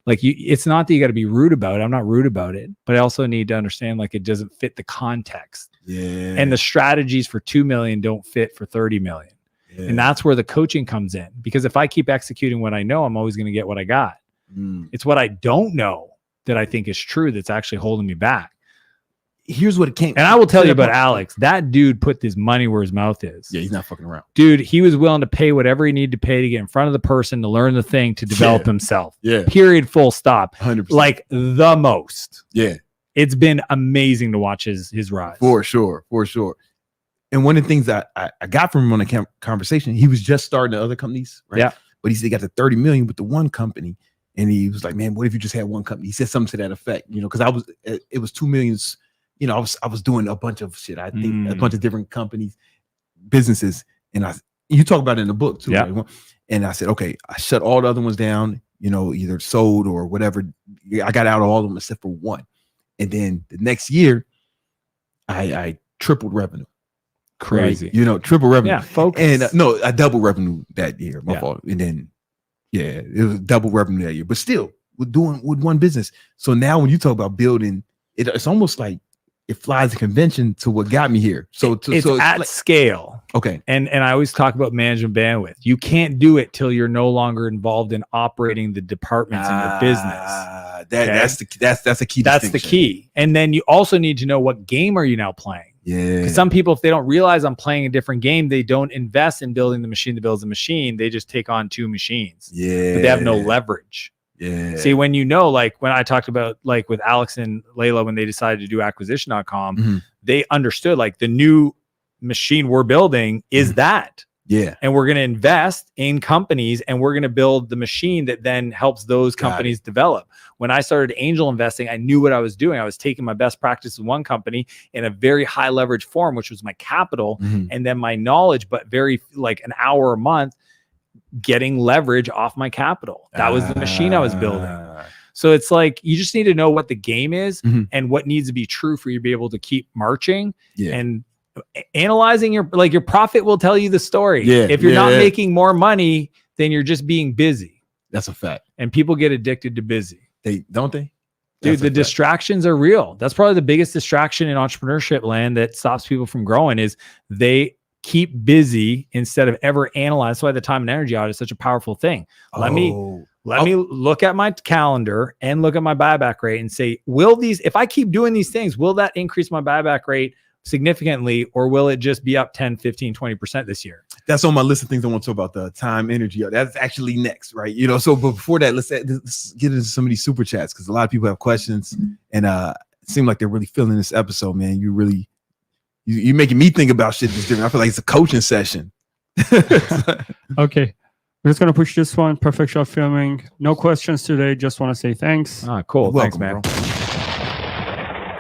Like it's not that you got to be rude about it. I'm not rude about it, but I also need to understand like it doesn't fit the context. Yeah. And the strategies for 2 million don't fit for 30 million. Yeah. And that's where the coaching comes in. Because if I keep executing what I know, I'm always going to get what I got. It's what I don't know that I think is true that's actually holding me back. here's what it came. And I will tell you about Alex. That dude put his money where his mouth is. Yeah, he's not fucking around. Dude, he was willing to pay whatever he needed to pay to get in front of the person, to learn the thing, to develop himself. Yeah. Period, full stop. 100%. Like the most. Yeah. It's been amazing to watch his rise. For sure. And one of the things that I got from him on the conversation, he was just starting the other companies, right? Yeah. But he said he got to 30 million with the one company. And he was like, man, what if you just had one company? He said something to that effect, because it was 2 million. I was doing a bunch of shit. I think a bunch of different companies, businesses. And you talk about it in the book too. Yeah. Right? And I said, okay, I shut all the other ones down, either sold or whatever. I got out of all of them except for one. And then the next year, I tripled revenue. Crazy. Right? Triple revenue. Yeah, focus. And no, I double revenue that year. My fault. And then, it was double revenue that year. But still, with one business. So now when you talk about building, it's almost like it flies a convention to what got me here. It's at scale. Okay. And I always talk about management bandwidth. You can't do it till you're no longer involved in operating the departments in your business. That's the key. That's the key. And then you also need to know, what game are you now playing? Yeah. Because some people, if they don't realize I'm playing a different game, they don't invest in building the machine that builds the machine. They just take on two machines. Yeah. But they have no leverage. Yeah. See, when like when I talked about, like with Alex and Layla, when they decided to do acquisition.com, they understood like the new machine we're building is that. Yeah. And we're going to invest in companies, and we're going to build the machine that then helps those companies develop. When I started angel investing, I knew what I was doing. I was taking my best practice in one company in a very high leverage form, which was my capital, and then my knowledge, but very like an hour a month, getting leverage off my capital. That was the machine I was building. So it's like, you just need to know what the game is and what needs to be true for you to be able to keep marching. And analyzing your profit will tell you the story. If you're not making more money, then you're just being busy. That's a fact. And people get addicted to busy. Don't they? Dude, the distractions are real. That's probably the biggest distraction in entrepreneurship land that stops people from growing, is they keep busy instead of ever analyze. That's why the time and energy audit is such a powerful thing. Let me look at my calendar and look at my buyback rate and say, if I keep doing these things, will that increase my buyback rate significantly, or will it just be up 10, 15, 20% this year? That's on my list of things I want to talk about, the time, energy. That's actually next, right? So but before that, let's get into some of these super chats, because a lot of people have questions, and it seems like they're really feeling this episode, man. You're making me think about shit that's different. I feel like it's a coaching session. Okay. We're just going to push this one. Perfect shot filming. No questions today. Just want to say thanks. Cool. Welcome, thanks, man.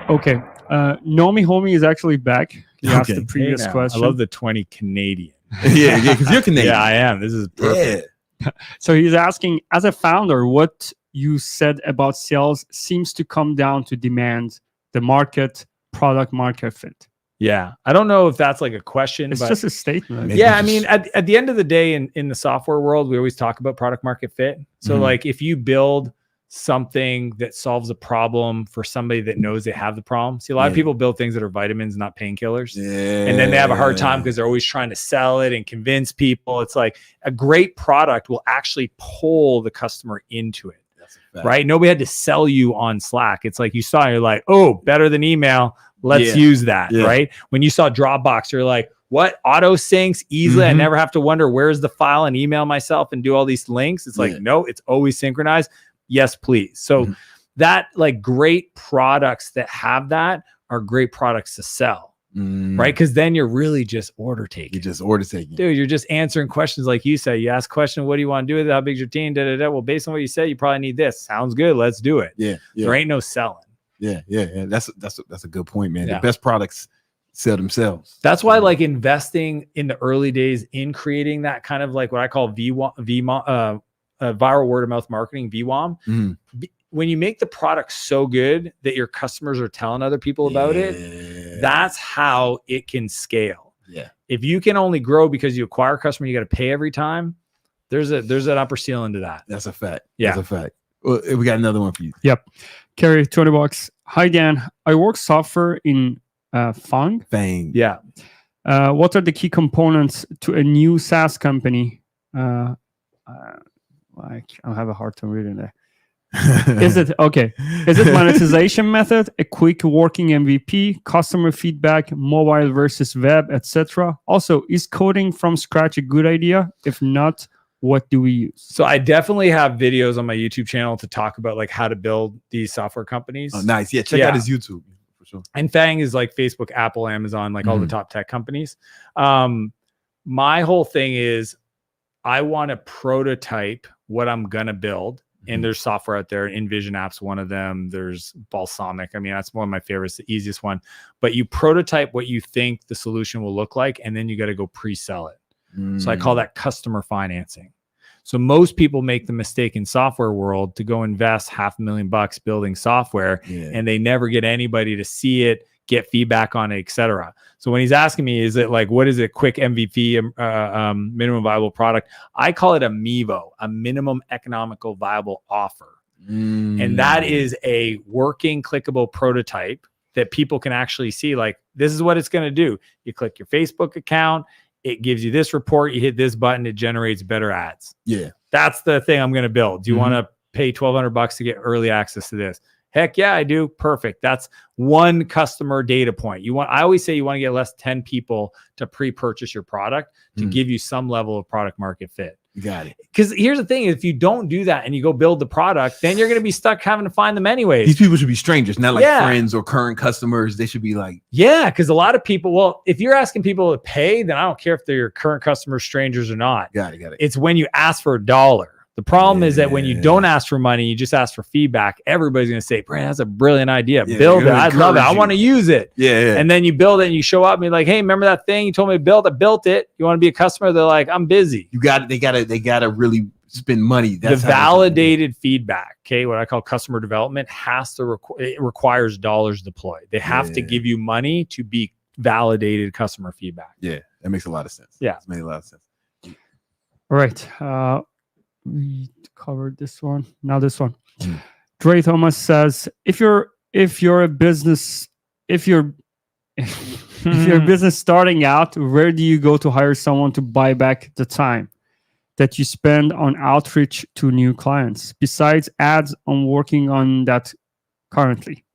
Bro. Okay. Nomi Homie is actually back. He asked the previous question. I love the 20 Canadian. yeah, because you're Canadian. Yeah, I am. This is perfect. Yeah. So he's asking, as a founder, what you said about sales seems to come down to demand, the market, product market fit. Yeah. I don't know if that's like a question. It's but just a statement. Yeah. I mean, at the end of the day, in the software world, we always talk about product market fit. So like if you build something that solves a problem for somebody that knows they have the problem. See, a lot of people build things that are vitamins, not painkillers. And then they have a hard time because they're always trying to sell it and convince people. It's like a great product will actually pull the customer into it. Right? Nobody had to sell you on Slack. It's like you saw, you're like, oh, better than email. Let's use that. Right? When you saw Dropbox, you're like, what? Auto syncs easily. I never have to wonder where's the file and email myself and do all these links. It's like, no, it's always synchronized. Yes, please. So that, like, great products that have that are great products to sell. Right? Because then you're really just order taking. Dude, you're just answering questions like you say. You ask a question, what do you want to do with it? How big's your team? Well, based on what you say, you probably need this. Sounds good. Let's do it. There ain't no selling. That's a good point, man. The best products sell themselves. That's why, like, investing in the early days in creating that kind of like what I call viral word of mouth marketing, VWAM. When you make the product so good that your customers are telling other people about it, that's how it can scale. If you can only grow because you acquire a customer, you got to pay every time. There's an upper ceiling to that. That's a fact. Yeah. That's a fact. Well, we got another one for you. Yep. Carrie, $20. Hi, Dan. I work software in Fang. Yeah. What are the key components to a new SaaS company? I have a hard time reading there. Is it okay? Is it monetization method, a quick working MVP, customer feedback, mobile versus web, etc.? Also, is coding from scratch a good idea? If not, what do we use? So I definitely have videos on my YouTube channel to talk about like how to build these software companies. Oh, nice. Yeah, check out his YouTube for sure. And FANG is like Facebook, Apple, Amazon, like all the top tech companies. My whole thing is I want to prototype what I'm gonna build. And there's software out there. InVision app's one of them. There's Balsamic. I mean, that's one of my favorites, the easiest one. But you prototype what you think the solution will look like, and then you got to go pre-sell it. So I call that customer financing. So most people make the mistake in software world to go invest $500,000 building software, and they never get anybody to see it, get feedback on it, etc. So when he's asking me, is it like, what is it, quick MVP, minimum viable product? I call it a MEVO, a minimum economical viable offer. And that is a working clickable prototype that people can actually see, like, this is what it's going to do. You click your Facebook account, it gives you this report, you hit this button, it generates better ads. Yeah. That's the thing I'm going to build. Do you want to pay $1,200 to get early access to this? Heck yeah, I do. Perfect. That's one customer data point. I always say you want to get less 10 people to pre-purchase your product to give you some level of product market fit. You got it. Because here's the thing, if you don't do that and you go build the product, then you're going to be stuck having to find them anyways. These people should be strangers, not like friends or current customers. They should be like, because a lot of people, well, if you're asking people to pay, then I don't care if they're your current customers, strangers or not. Got it. It's when you ask for $1. The problem is that when you don't ask for money, you just ask for feedback. Everybody's going to say, Brandon, that's a brilliant idea. Build it. I love it. I want to use it. And then you build it and you show up and you're like, hey, remember that thing you told me to build? I built it. You want to be a customer? They're like, I'm busy. You got it. They got to really spend money. That's the validated feedback. Okay. What I call customer development it requires dollars deployed. They have to give you money to be validated customer feedback. Yeah. That makes a lot of sense. Yeah. It makes a lot of sense. All right. We covered this one. Now this one. Dre Thomas says, if you're a business starting out, where do you go to hire someone to buy back the time that you spend on outreach to new clients, besides ads on working on that currently?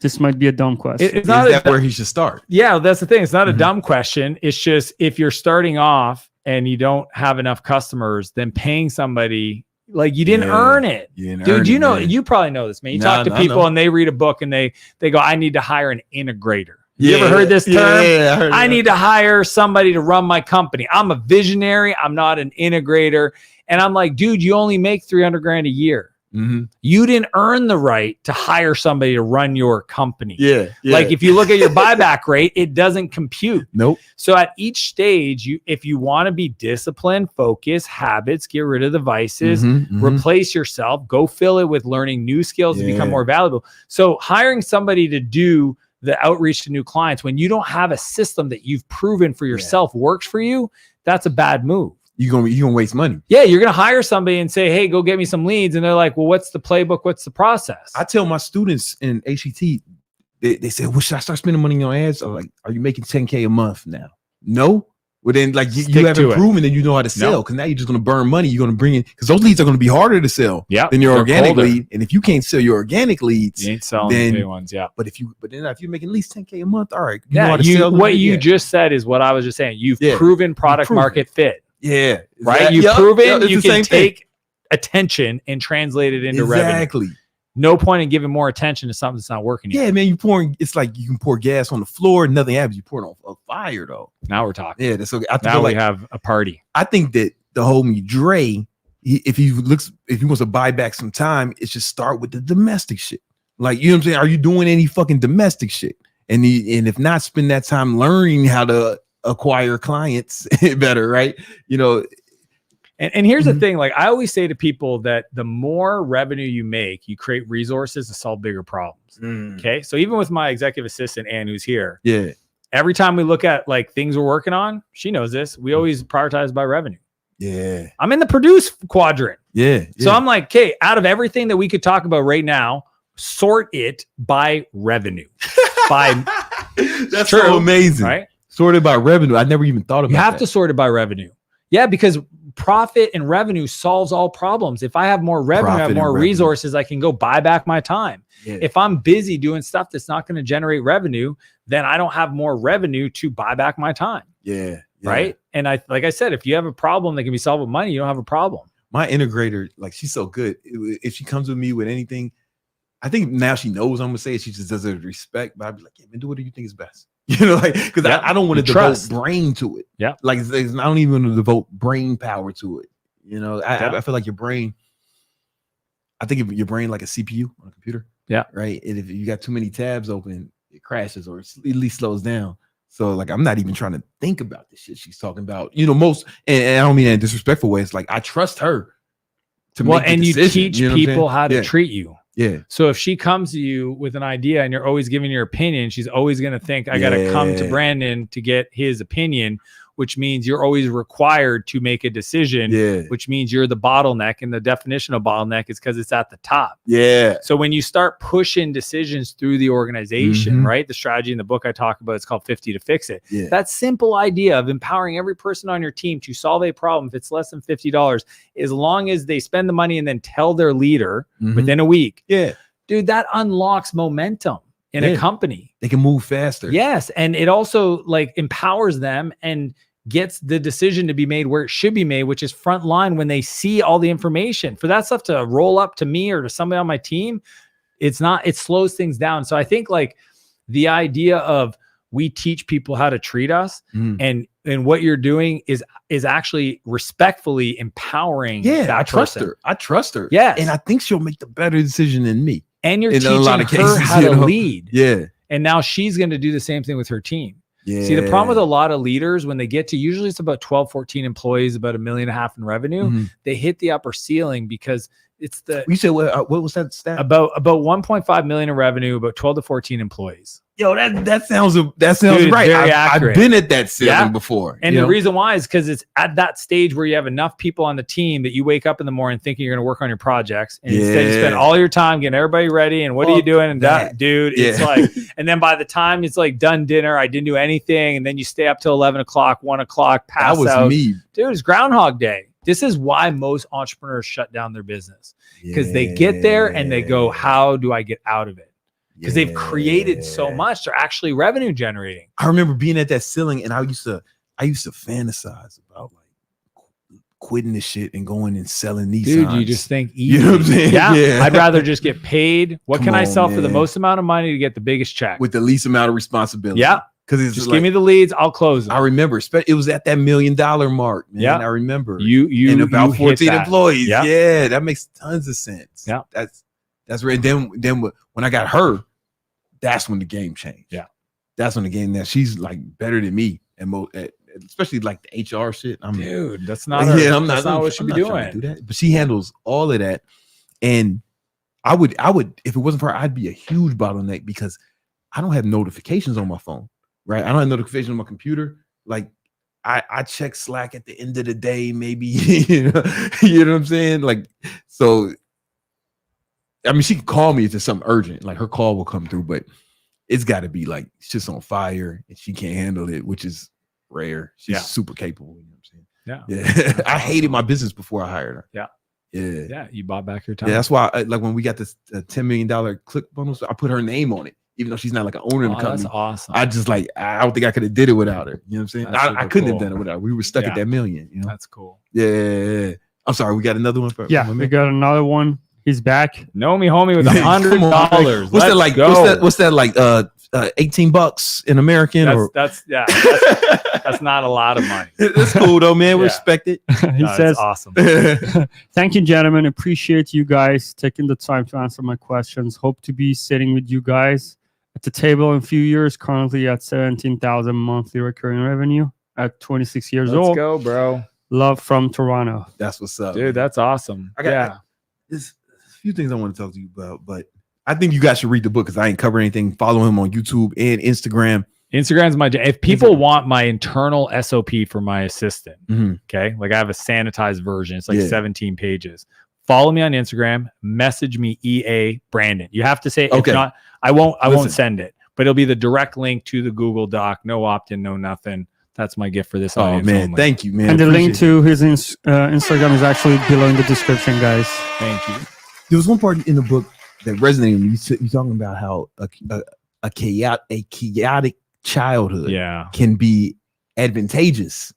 This might be a dumb question. Is that where he should start? Yeah, that's the thing. It's not a dumb question. It's just, if you're starting off and you don't have enough customers, then paying somebody, like, you didn't earn it. Dude, you probably know this, man. You talk to people and they read a book and they go, I need to hire an integrator. You ever heard this term? Yeah, I need to hire somebody to run my company. I'm a visionary. I'm not an integrator. And I'm like, dude, you only make $300,000 a year. You didn't earn the right to hire somebody to run your company. Like, if you look at your buyback rate, it doesn't compute. Nope. So at each stage, if you want to be disciplined, focus, habits, get rid of the vices, replace yourself, go fill it with learning new skills to become more valuable. So hiring somebody to do the outreach to new clients when you don't have a system that you've proven for yourself works for you, that's a bad move. You're gonna waste money. Yeah, you're gonna hire somebody and say, hey, go get me some leads. And they're like, well, what's the playbook? What's the process? I tell my students in HET, they say, well, should I start spending money on ads? Or like, are you making 10K a month now? No. Well, then, like, you haven't proven that you know how to sell, because now you're just going to burn money. You're going to bring in, because those leads are going to be harder to sell than your organic lead. And if you can't sell your organic leads, you ain't selling the new ones. But then if you're making at least 10K a month, all right. What you just said is what I was just saying. You've proven product market fit. Yeah. Right. You've proven you can take attention and translate it into revenue. Exactly. No point in giving more attention to something that's not working yet. Yeah, man, it's like you can pour gas on the floor, nothing happens. You pour it on a fire, though. Now we're talking. Yeah, that's okay. Now we have a party. I think that the homie Dre, if he wants to buy back some time, it should start with the domestic shit. Like, you know what I'm saying? Are you doing any fucking domestic shit? And if not, spend that time learning how to acquire clients better, right? You know. And here's the thing, like, I always say to people that the more revenue you make, you create resources to solve bigger problems. Okay. So even with my executive assistant, Ann, who's here, every time we look at like things we're working on, she knows this. We always prioritize by revenue. Yeah. I'm in the produce quadrant. Yeah. So I'm like, okay, out of everything that we could talk about right now, sort it by revenue. That's true. So amazing. Right? Sorted by revenue. I never even thought about that. You have to sort it by revenue. Yeah, because profit and revenue solves all problems. If I have more revenue, I have more resources, I can go buy back my time. Yeah. If I'm busy doing stuff that's not going to generate revenue, then I don't have more revenue to buy back my time. Yeah. Right. And like I said, if you have a problem that can be solved with money, you don't have a problem. My integrator, like, she's so good. If she comes with me with anything, I think now she knows I'm gonna say it. She just does it with respect. But I'd be like, yeah, man, do what you think is best. You know, like, because I don't want to devote brain to it. Yeah. Like, I don't even want to devote brain power to it. You know, I feel like your brain, I think of your brain like a CPU on a computer. Yeah. Right. And if you got too many tabs open, it crashes or at least slows down. So, like, I'm not even trying to think about the shit she's talking about. You know, and I don't mean that in a disrespectful way. It's like, I trust her to make the decision. You teach people how to treat you. Yeah. So if she comes to you with an idea and you're always giving your opinion, she's always going to think, I got to come to Brandon to get his opinion, which means you're always required to make a decision, which means you're the bottleneck. And the definition of bottleneck is because it's at the top. Yeah. So when you start pushing decisions through the organization, right? The strategy in the book I talk about, it's called 50 to Fix It. Yeah. That simple idea of empowering every person on your team to solve a problem, if it's less than $50, as long as they spend the money and then tell their leader within a week. Yeah. Dude, that unlocks momentum in a company. They can move faster. Yes. And it also like empowers them and gets the decision to be made where it should be made, which is front line when they see all the information. For that stuff to roll up to me or to somebody on my team, it slows things down. So I think like the idea of we teach people how to treat us and what you're doing is actually respectfully empowering that person. I trust her. Yes. And I think she'll make the better decision than me. And you're teaching her how to lead. Yeah. And now she's going to do the same thing with her team. Yeah. See, the problem with a lot of leaders, when they get to, usually it's about 12, 14 employees, about $1.5 million in revenue, they hit the upper ceiling because it's you said, what was that stat? About 1.5 million in revenue, about 12 to 14 employees. Yo, that sounds Dude, right. I've been at that ceiling before. And the reason why is because it's at that stage where you have enough people on the team that you wake up in the morning thinking you're going to work on your projects. And instead you spend all your time getting everybody ready. And what are you doing? And it's like, and then by the time it's like done dinner, I didn't do anything. And then you stay up till 11 o'clock, 1 o'clock, pass out. That was me. Dude, it's Groundhog Day. This is why most entrepreneurs shut down their business because they get there and they go, how do I get out of it? Because they've created so much, they're actually revenue generating. I remember being at that ceiling, and I used to fantasize about like quitting this shit and going and selling these. Dude, you just think easy. You know what I'm saying? Yeah. I'd rather just get paid. What can I sell for the most amount of money to get the biggest check with the least amount of responsibility? Yeah. Because it's just like, give me the leads, I'll close them. I remember it was at that $1 million mark, man. Yeah. I remember you and about 14 employees. Yeah, that makes tons of sense. Yeah. That's right. Then when I got her, that's when the game changed. Yeah. That's when the game, now she's like better than me and especially like the HR shit. Dude, that's not that's not what she be doing. Do that. But she handles all of that. And I would, if it wasn't for her, I'd be a huge bottleneck because I don't have notifications on my phone. Right. I don't have notifications on my computer. Like I check Slack at the end of the day, maybe, you know what I'm saying? Like, so, I mean, she can call me if it's something urgent, like her call will come through, but it's got to be like, it's just on fire and she can't handle it, which is rare. She's super capable. You know what I'm saying? Yeah. I hated my business before I hired her. Yeah. Yeah. Yeah. You bought back your time. Yeah. That's why, like when we got this $10 million click bonus, I put her name on it. Even though she's not like an owner of the company. That's awesome. I just like, I don't think I could have did it without her. You know what I'm saying? I couldn't have done it without her. We were stuck at that million. You know? That's cool. Yeah. I'm sorry. We got another one. We got another one. He's back. Know me, homie, with $100. What's that like? What's that like? $18 in American? That's not a lot of money. That's cool though, man. We respect it. He says, awesome. Thank you, gentlemen. Appreciate you guys taking the time to answer my questions. Hope to be sitting with you guys at the table in a few years. Currently at 17,000 monthly recurring revenue at 26 years old. Let's go, bro. Love from Toronto. That's what's up, dude. That's awesome. There's a few things I want to talk to you about, but I think you guys should read the book because I ain't covered anything. Follow him on YouTube and Instagram. Instagram's my if people want my internal SOP for my assistant, okay, like I have a sanitized version. It's like 17 pages. Follow me on Instagram. Message me EA Brandon. You have to say if not, I won't send it, but it'll be the direct link to the Google Doc. No opt-in, no nothing. That's my gift for this Oh audience. man, only. thank you, man. And the link Appreciate to his Instagram is actually below in the description, guys. Thank you. There was one part in the book that resonated with me. You talking about how a chaotic childhood can be advantageous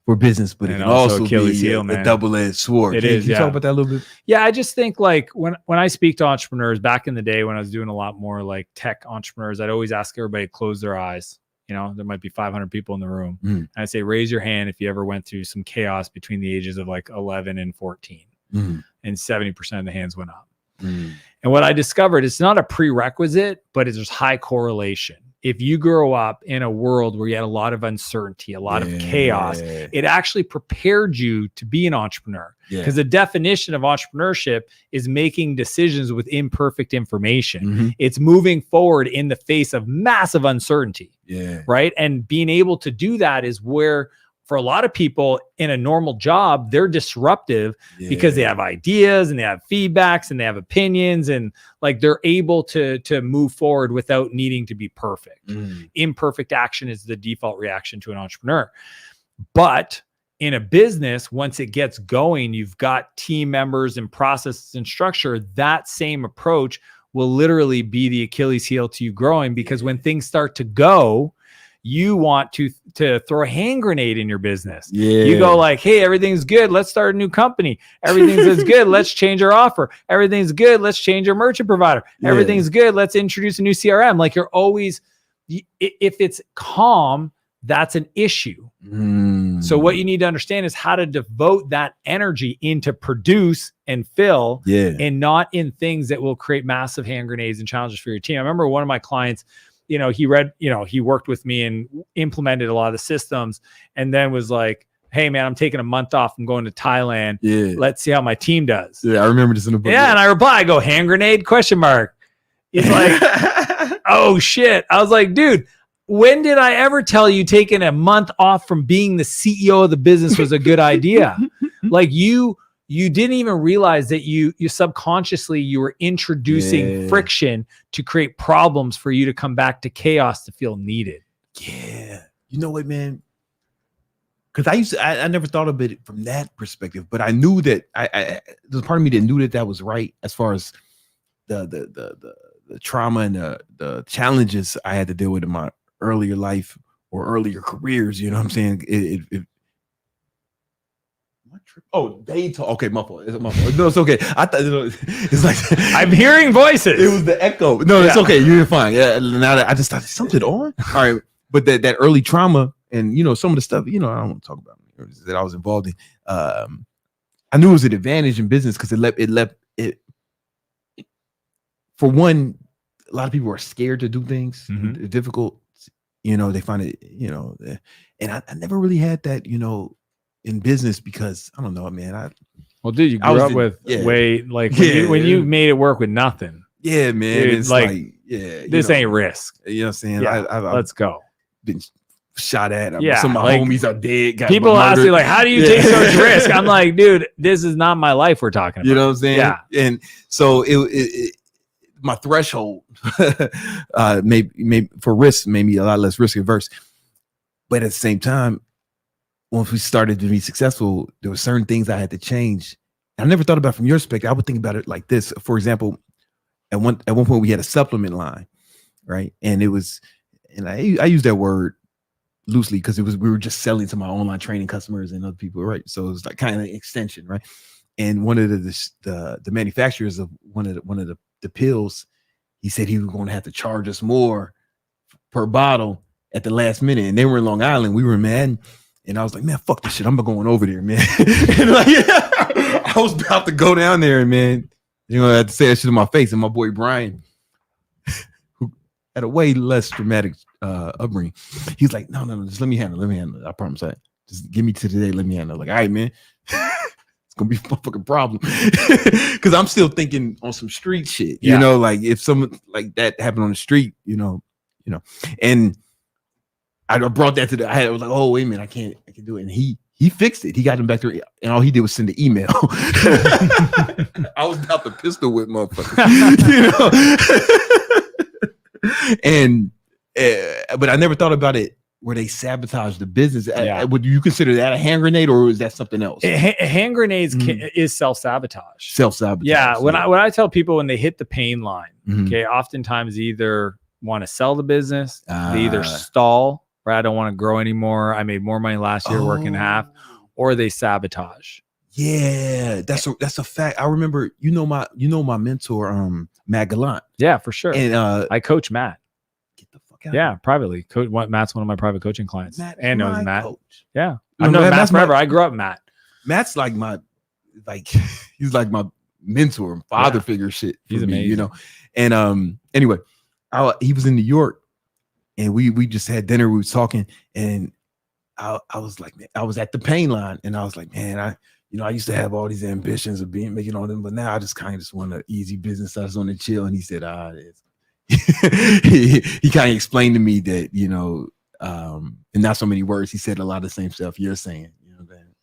for business, but it And can also also Achilles be heel, a man. double-edged sword. It Can is, you yeah. talk about that a little bit? Yeah, I just think like when I speak to entrepreneurs back in the day when I was doing a lot more like tech entrepreneurs, I'd always ask everybody to close their eyes. You know, there might be 500 people in the room. And I'd say, raise your hand if you ever went through some chaos between the ages of like 11 and 14. And 70% of the hands went up. And what I discovered, it's not a prerequisite, but there's high correlation. If you grow up in a world where you had a lot of uncertainty, a lot of chaos, it actually prepared you to be an entrepreneur. Because the definition of entrepreneurship is making decisions with imperfect information. It's moving forward in the face of massive uncertainty. Right. And being able to do that is where, for a lot of people in a normal job, they're disruptive because they have ideas and they have feedbacks and they have opinions, and like they're able to move forward without needing to be perfect. Imperfect action is the default reaction to an entrepreneur. But in a business, once it gets going, you've got team members and processes and structure. That same approach will literally be the Achilles heel to you growing, because when things start to go, you want to throw a hand grenade in your business. You go like, hey, everything's good. Let's start a new company. Everything's good. Let's change our offer. Everything's good. Let's change our merchant provider. Everything's good. Let's introduce a new CRM. Like, you're always, if it's calm, that's an issue. So what you need to understand is how to devote that energy into produce and fill, and not in things that will create massive hand grenades and challenges for your team. I remember one of my clients, he worked with me and implemented a lot of the systems, and then was like, hey man, I'm taking a month off. I'm going to Thailand. Let's see how my team does. I remember this in the book. And I reply, I go, hand grenade, ? He's like, oh shit. I was like, dude, when did I ever tell you taking a month off from being the CEO of the business was a good idea? Like you didn't even realize that you subconsciously, you were introducing friction to create problems for you to come back to chaos to feel needed. You know what, man? Because I never thought of it from that perspective, but I knew that there's a part of me that knew that was right as far as the trauma and the challenges I had to deal with in my earlier life or earlier careers. You know what I'm saying? They talk. Okay, my fault. It's my fault. No, it's okay. I thought it's like I'm hearing voices. It was the echo. No, it's okay. You're fine. Yeah. Now that I just thought something on. All right, but that early trauma and some of the stuff I don't want to talk about that I was involved in. I knew it was an advantage in business because it left. For one, a lot of people are scared to do things. It's difficult. They find it. And I never really had that. In business, because I don't know, man. Well, dude, you grew up with way like when you made it work with nothing. Yeah, man. Dude, it's like this ain't risk. You know what I'm saying? Yeah, let's go. Been shot at. Yeah, some of my homies are dead. People ask me like, how do you take so much risk? I'm like, dude, this is not my life we're talking about. You know what I'm saying? Yeah. And so my threshold maybe for risk made me a lot less risk averse. But at the same time, once we started to be successful, there were certain things I had to change. I never thought about it from your perspective. I would think about it like this. For example, at one point we had a supplement line, right? And it was, and I use that word loosely because we were just selling to my online training customers and other people, right? So it was like kind of an extension, right? And one of the manufacturers of one of the pills, he said he was going to have to charge us more per bottle at the last minute. And they were in Long Island, we were in Manhattan. And I was like, man, fuck this shit. I'm going over there, man. And like, I was about to go down there, and man, I had to say that shit to my face. And my boy Brian, who had a way less dramatic upbringing, he's like, no, just let me handle it. I promise. Just give me to today. Let me handle it. Like, all right, man. It's gonna be a fucking problem. Because I'm still thinking on some street shit. You know, like if something like that happened on the street, and I brought that to I was like, oh, wait a minute, I can do it. And he fixed it. He got him back there, and all he did was send the email. I was about to pistol whip motherfucker. And but I never thought about it where they sabotage the business. Yeah. Would you consider that a hand grenade, or is that something else? Hand grenades is self-sabotage. Self-sabotage. Yeah. When I tell people when they hit the pain line, Mhm. okay, oftentimes they either want to sell the business, they either stall, right? I don't want to grow anymore. I made more money last year working half, or they sabotage. Yeah, that's a fact. I remember, my mentor, Matt Galant. Yeah, for sure. And I coach Matt. get the fuck out. Yeah, privately. Matt's one of my private coaching clients. Matt, and knows Matt. coach. Yeah. No, I've known Matt Matt's forever. I grew up Matt. Matt's he's like my mentor, father figure shit. He's me, amazing. And anyway, he was in New York, and we just had dinner. We was talking, and I was like, man, I was at the pain line, and I was like, man, I used to have all these ambitions of making all them, but now I just kind of just want an easy business. I just want to chill. And he said, he kind of explained to me that, in not so many words, he said a lot of the same stuff you're saying.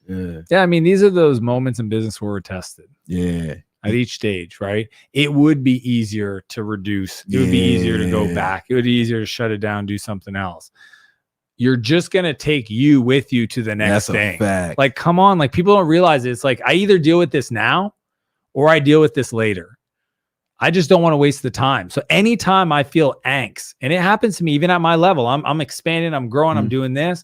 Yeah, I mean, these are those moments in business where we're tested. Yeah. At each stage, right? It would be easier to reduce. It would be easier to go back. It would be easier to shut it down, do something else. You're just going to take you with you to the next thing. Fact. Like, come on. Like, people don't realize it. It's like, I either deal with this now or I deal with this later. I just don't want to waste the time. So anytime I feel angst, and it happens to me, even at my level, I'm expanding, I'm growing, I'm doing this.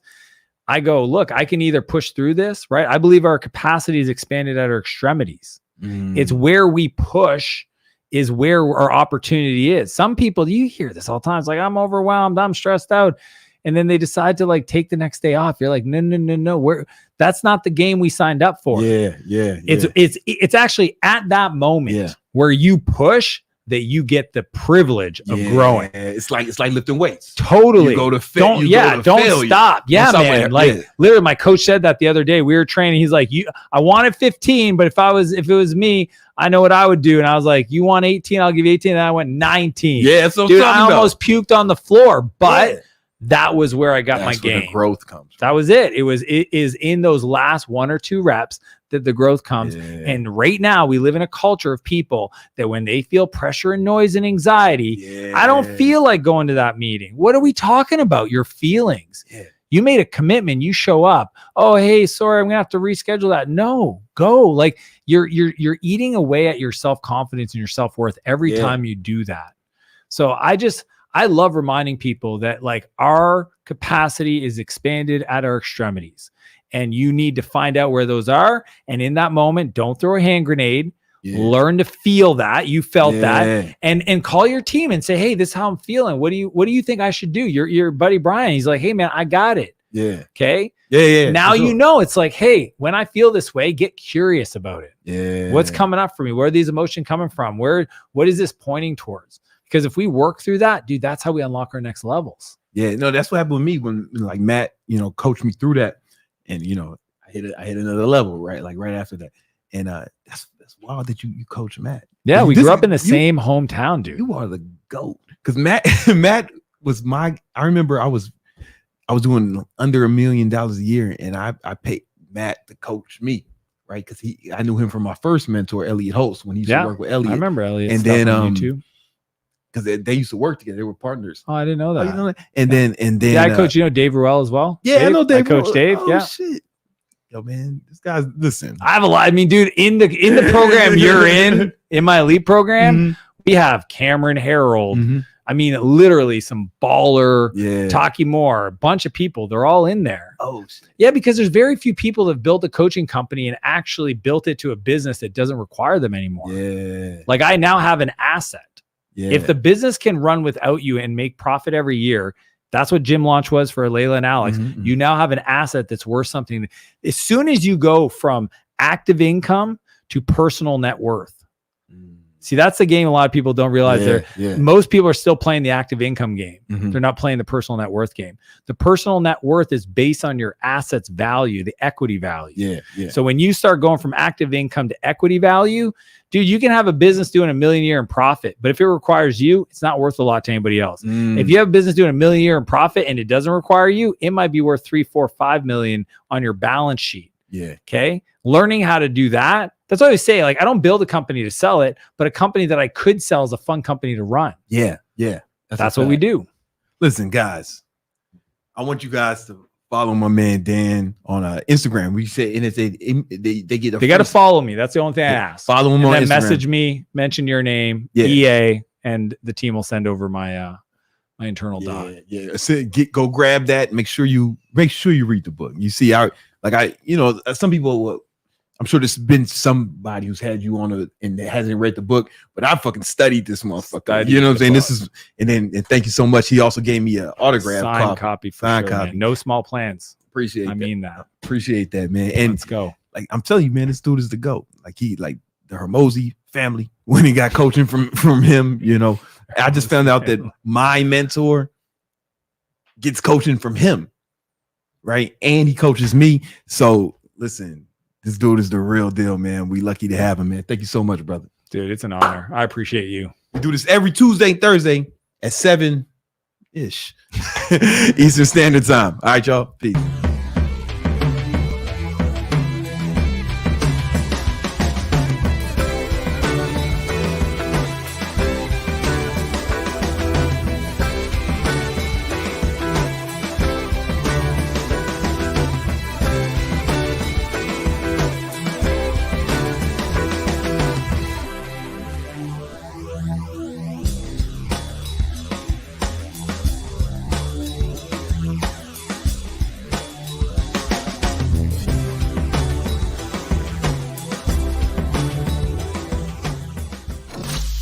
I go, look, I can either push through this, right? I believe our capacity is expanded at our extremities. It's where we push is where our opportunity is. Some people, you hear this all the time. It's like, I'm overwhelmed, I'm stressed out. And then they decide to take the next day off. You're like, no. That's not the game we signed up for. Yeah. It's actually at that moment where you push that you get the privilege of growing. It's like lifting weights. Totally. You go to don't stop. Yeah, man. Literally, my coach said that the other day. We were training. He's like, I wanted 15, but if it was me, I know what I would do. And I was like, you want 18? I'll give you 18. And I went 19. Yeah, so dude, I almost puked on the floor, but that was where I got my game. Where the growth comes from. That was it. It is in those last 1 or 2 reps that the growth comes. And right now we live in a culture of people that when they feel pressure and noise and anxiety, I don't feel like going to that meeting. What are we talking about? Your feelings. You made a commitment. You show up. Oh, hey, sorry, I'm gonna have to reschedule that. No, go. Like you're eating away at your self-confidence and your self-worth every time you do that. So I love reminding people that our capacity is expanded at our extremities, and you need to find out where those are. And in that moment, don't throw a hand grenade. Learn to feel that you felt that, and call your team and say, hey, this is how I'm feeling. What do you think I should do? Your buddy Brian, he's like, hey man, I got it. Yeah. Okay. Yeah. Now it's like, hey, when I feel this way, get curious about it. Yeah. What's coming up for me? Where are these emotions coming from? What is this pointing towards? Because if we work through that, dude, that's how we unlock our next levels. Yeah, no, that's what happened with me when Matt, coached me through that, and I hit another level, right? Right after that, and that's wild that you coach Matt. Yeah, we grew up in the same hometown, dude. You are the GOAT. Because Matt was I remember I was doing under $1 million a year, and I paid Matt to coach me. Right, because I knew him from my first mentor, Elliot Holst, when he used to work with Elliot. I remember Elliot, and then YouTube. Because they used to work together. They were partners. Oh, I didn't know that. Oh, you know that? And then I coach, Dave Ruel as well. Yeah, Dave? I know Dave. I coach Dave. Oh, shit. Yo, man, this guy's, listen. I have a lot. I mean, dude, in the program you're in my elite program, we have Cameron Harold. I mean, literally some baller, Taki Moore, a bunch of people. They're all in there. Oh, shit. Yeah, because there's very few people that have built a coaching company and actually built it to a business that doesn't require them anymore. Yeah. I now have an asset. Yeah. If the business can run without you and make profit every year, that's what Gym Launch was for Layla and Alex. You now have an asset that's worth something. As soon as you go from active income to personal net worth. See, that's the game a lot of people don't realize. Most people are still playing the active income game. They're not playing the personal net worth game. The personal net worth is based on your assets value, the equity value. So when you start going from active income to equity value, dude, you can have a business doing $1 million a year in profit, but if it requires you, it's not worth a lot to anybody else. If you have a business doing $1 million a year in profit and it doesn't require you, it might be worth 3, 4, 5 million on your balance sheet. Yeah. Okay. Learning how to do that. That's what I always say. I don't build a company to sell it, but a company that I could sell is a fun company to run. Yeah. Yeah. That's what we do. Listen, guys, I want you guys to follow my man Dan on Instagram. We say, and they get They got to follow me. That's the only thing I ask. Follow him and on then Instagram. message me, mention your name, EA, and the team will send over my my internal doc. Yeah. So go grab that. Make sure you read the book. You see, some people. I'm sure there's been somebody who's had you on and hasn't read the book, but I fucking studied this motherfucker. You know what I'm saying? This is, and thank you so much. He also gave me an autograph copy. Signed Sure, copy. Man. No small plans. Appreciate that. I mean that. Appreciate that, man. And let's go. Like I'm telling you, man, this dude is the GOAT. Like the Hormozi family, when he got coaching from him, I just found out that my mentor gets coaching from him, right? And he coaches me. So listen, this dude is the real deal, man. We lucky to have him, man. Thank you so much, brother. Dude, it's an honor. I appreciate you. We do this every Tuesday and Thursday at 7-ish Eastern Standard Time. All right, y'all. Peace.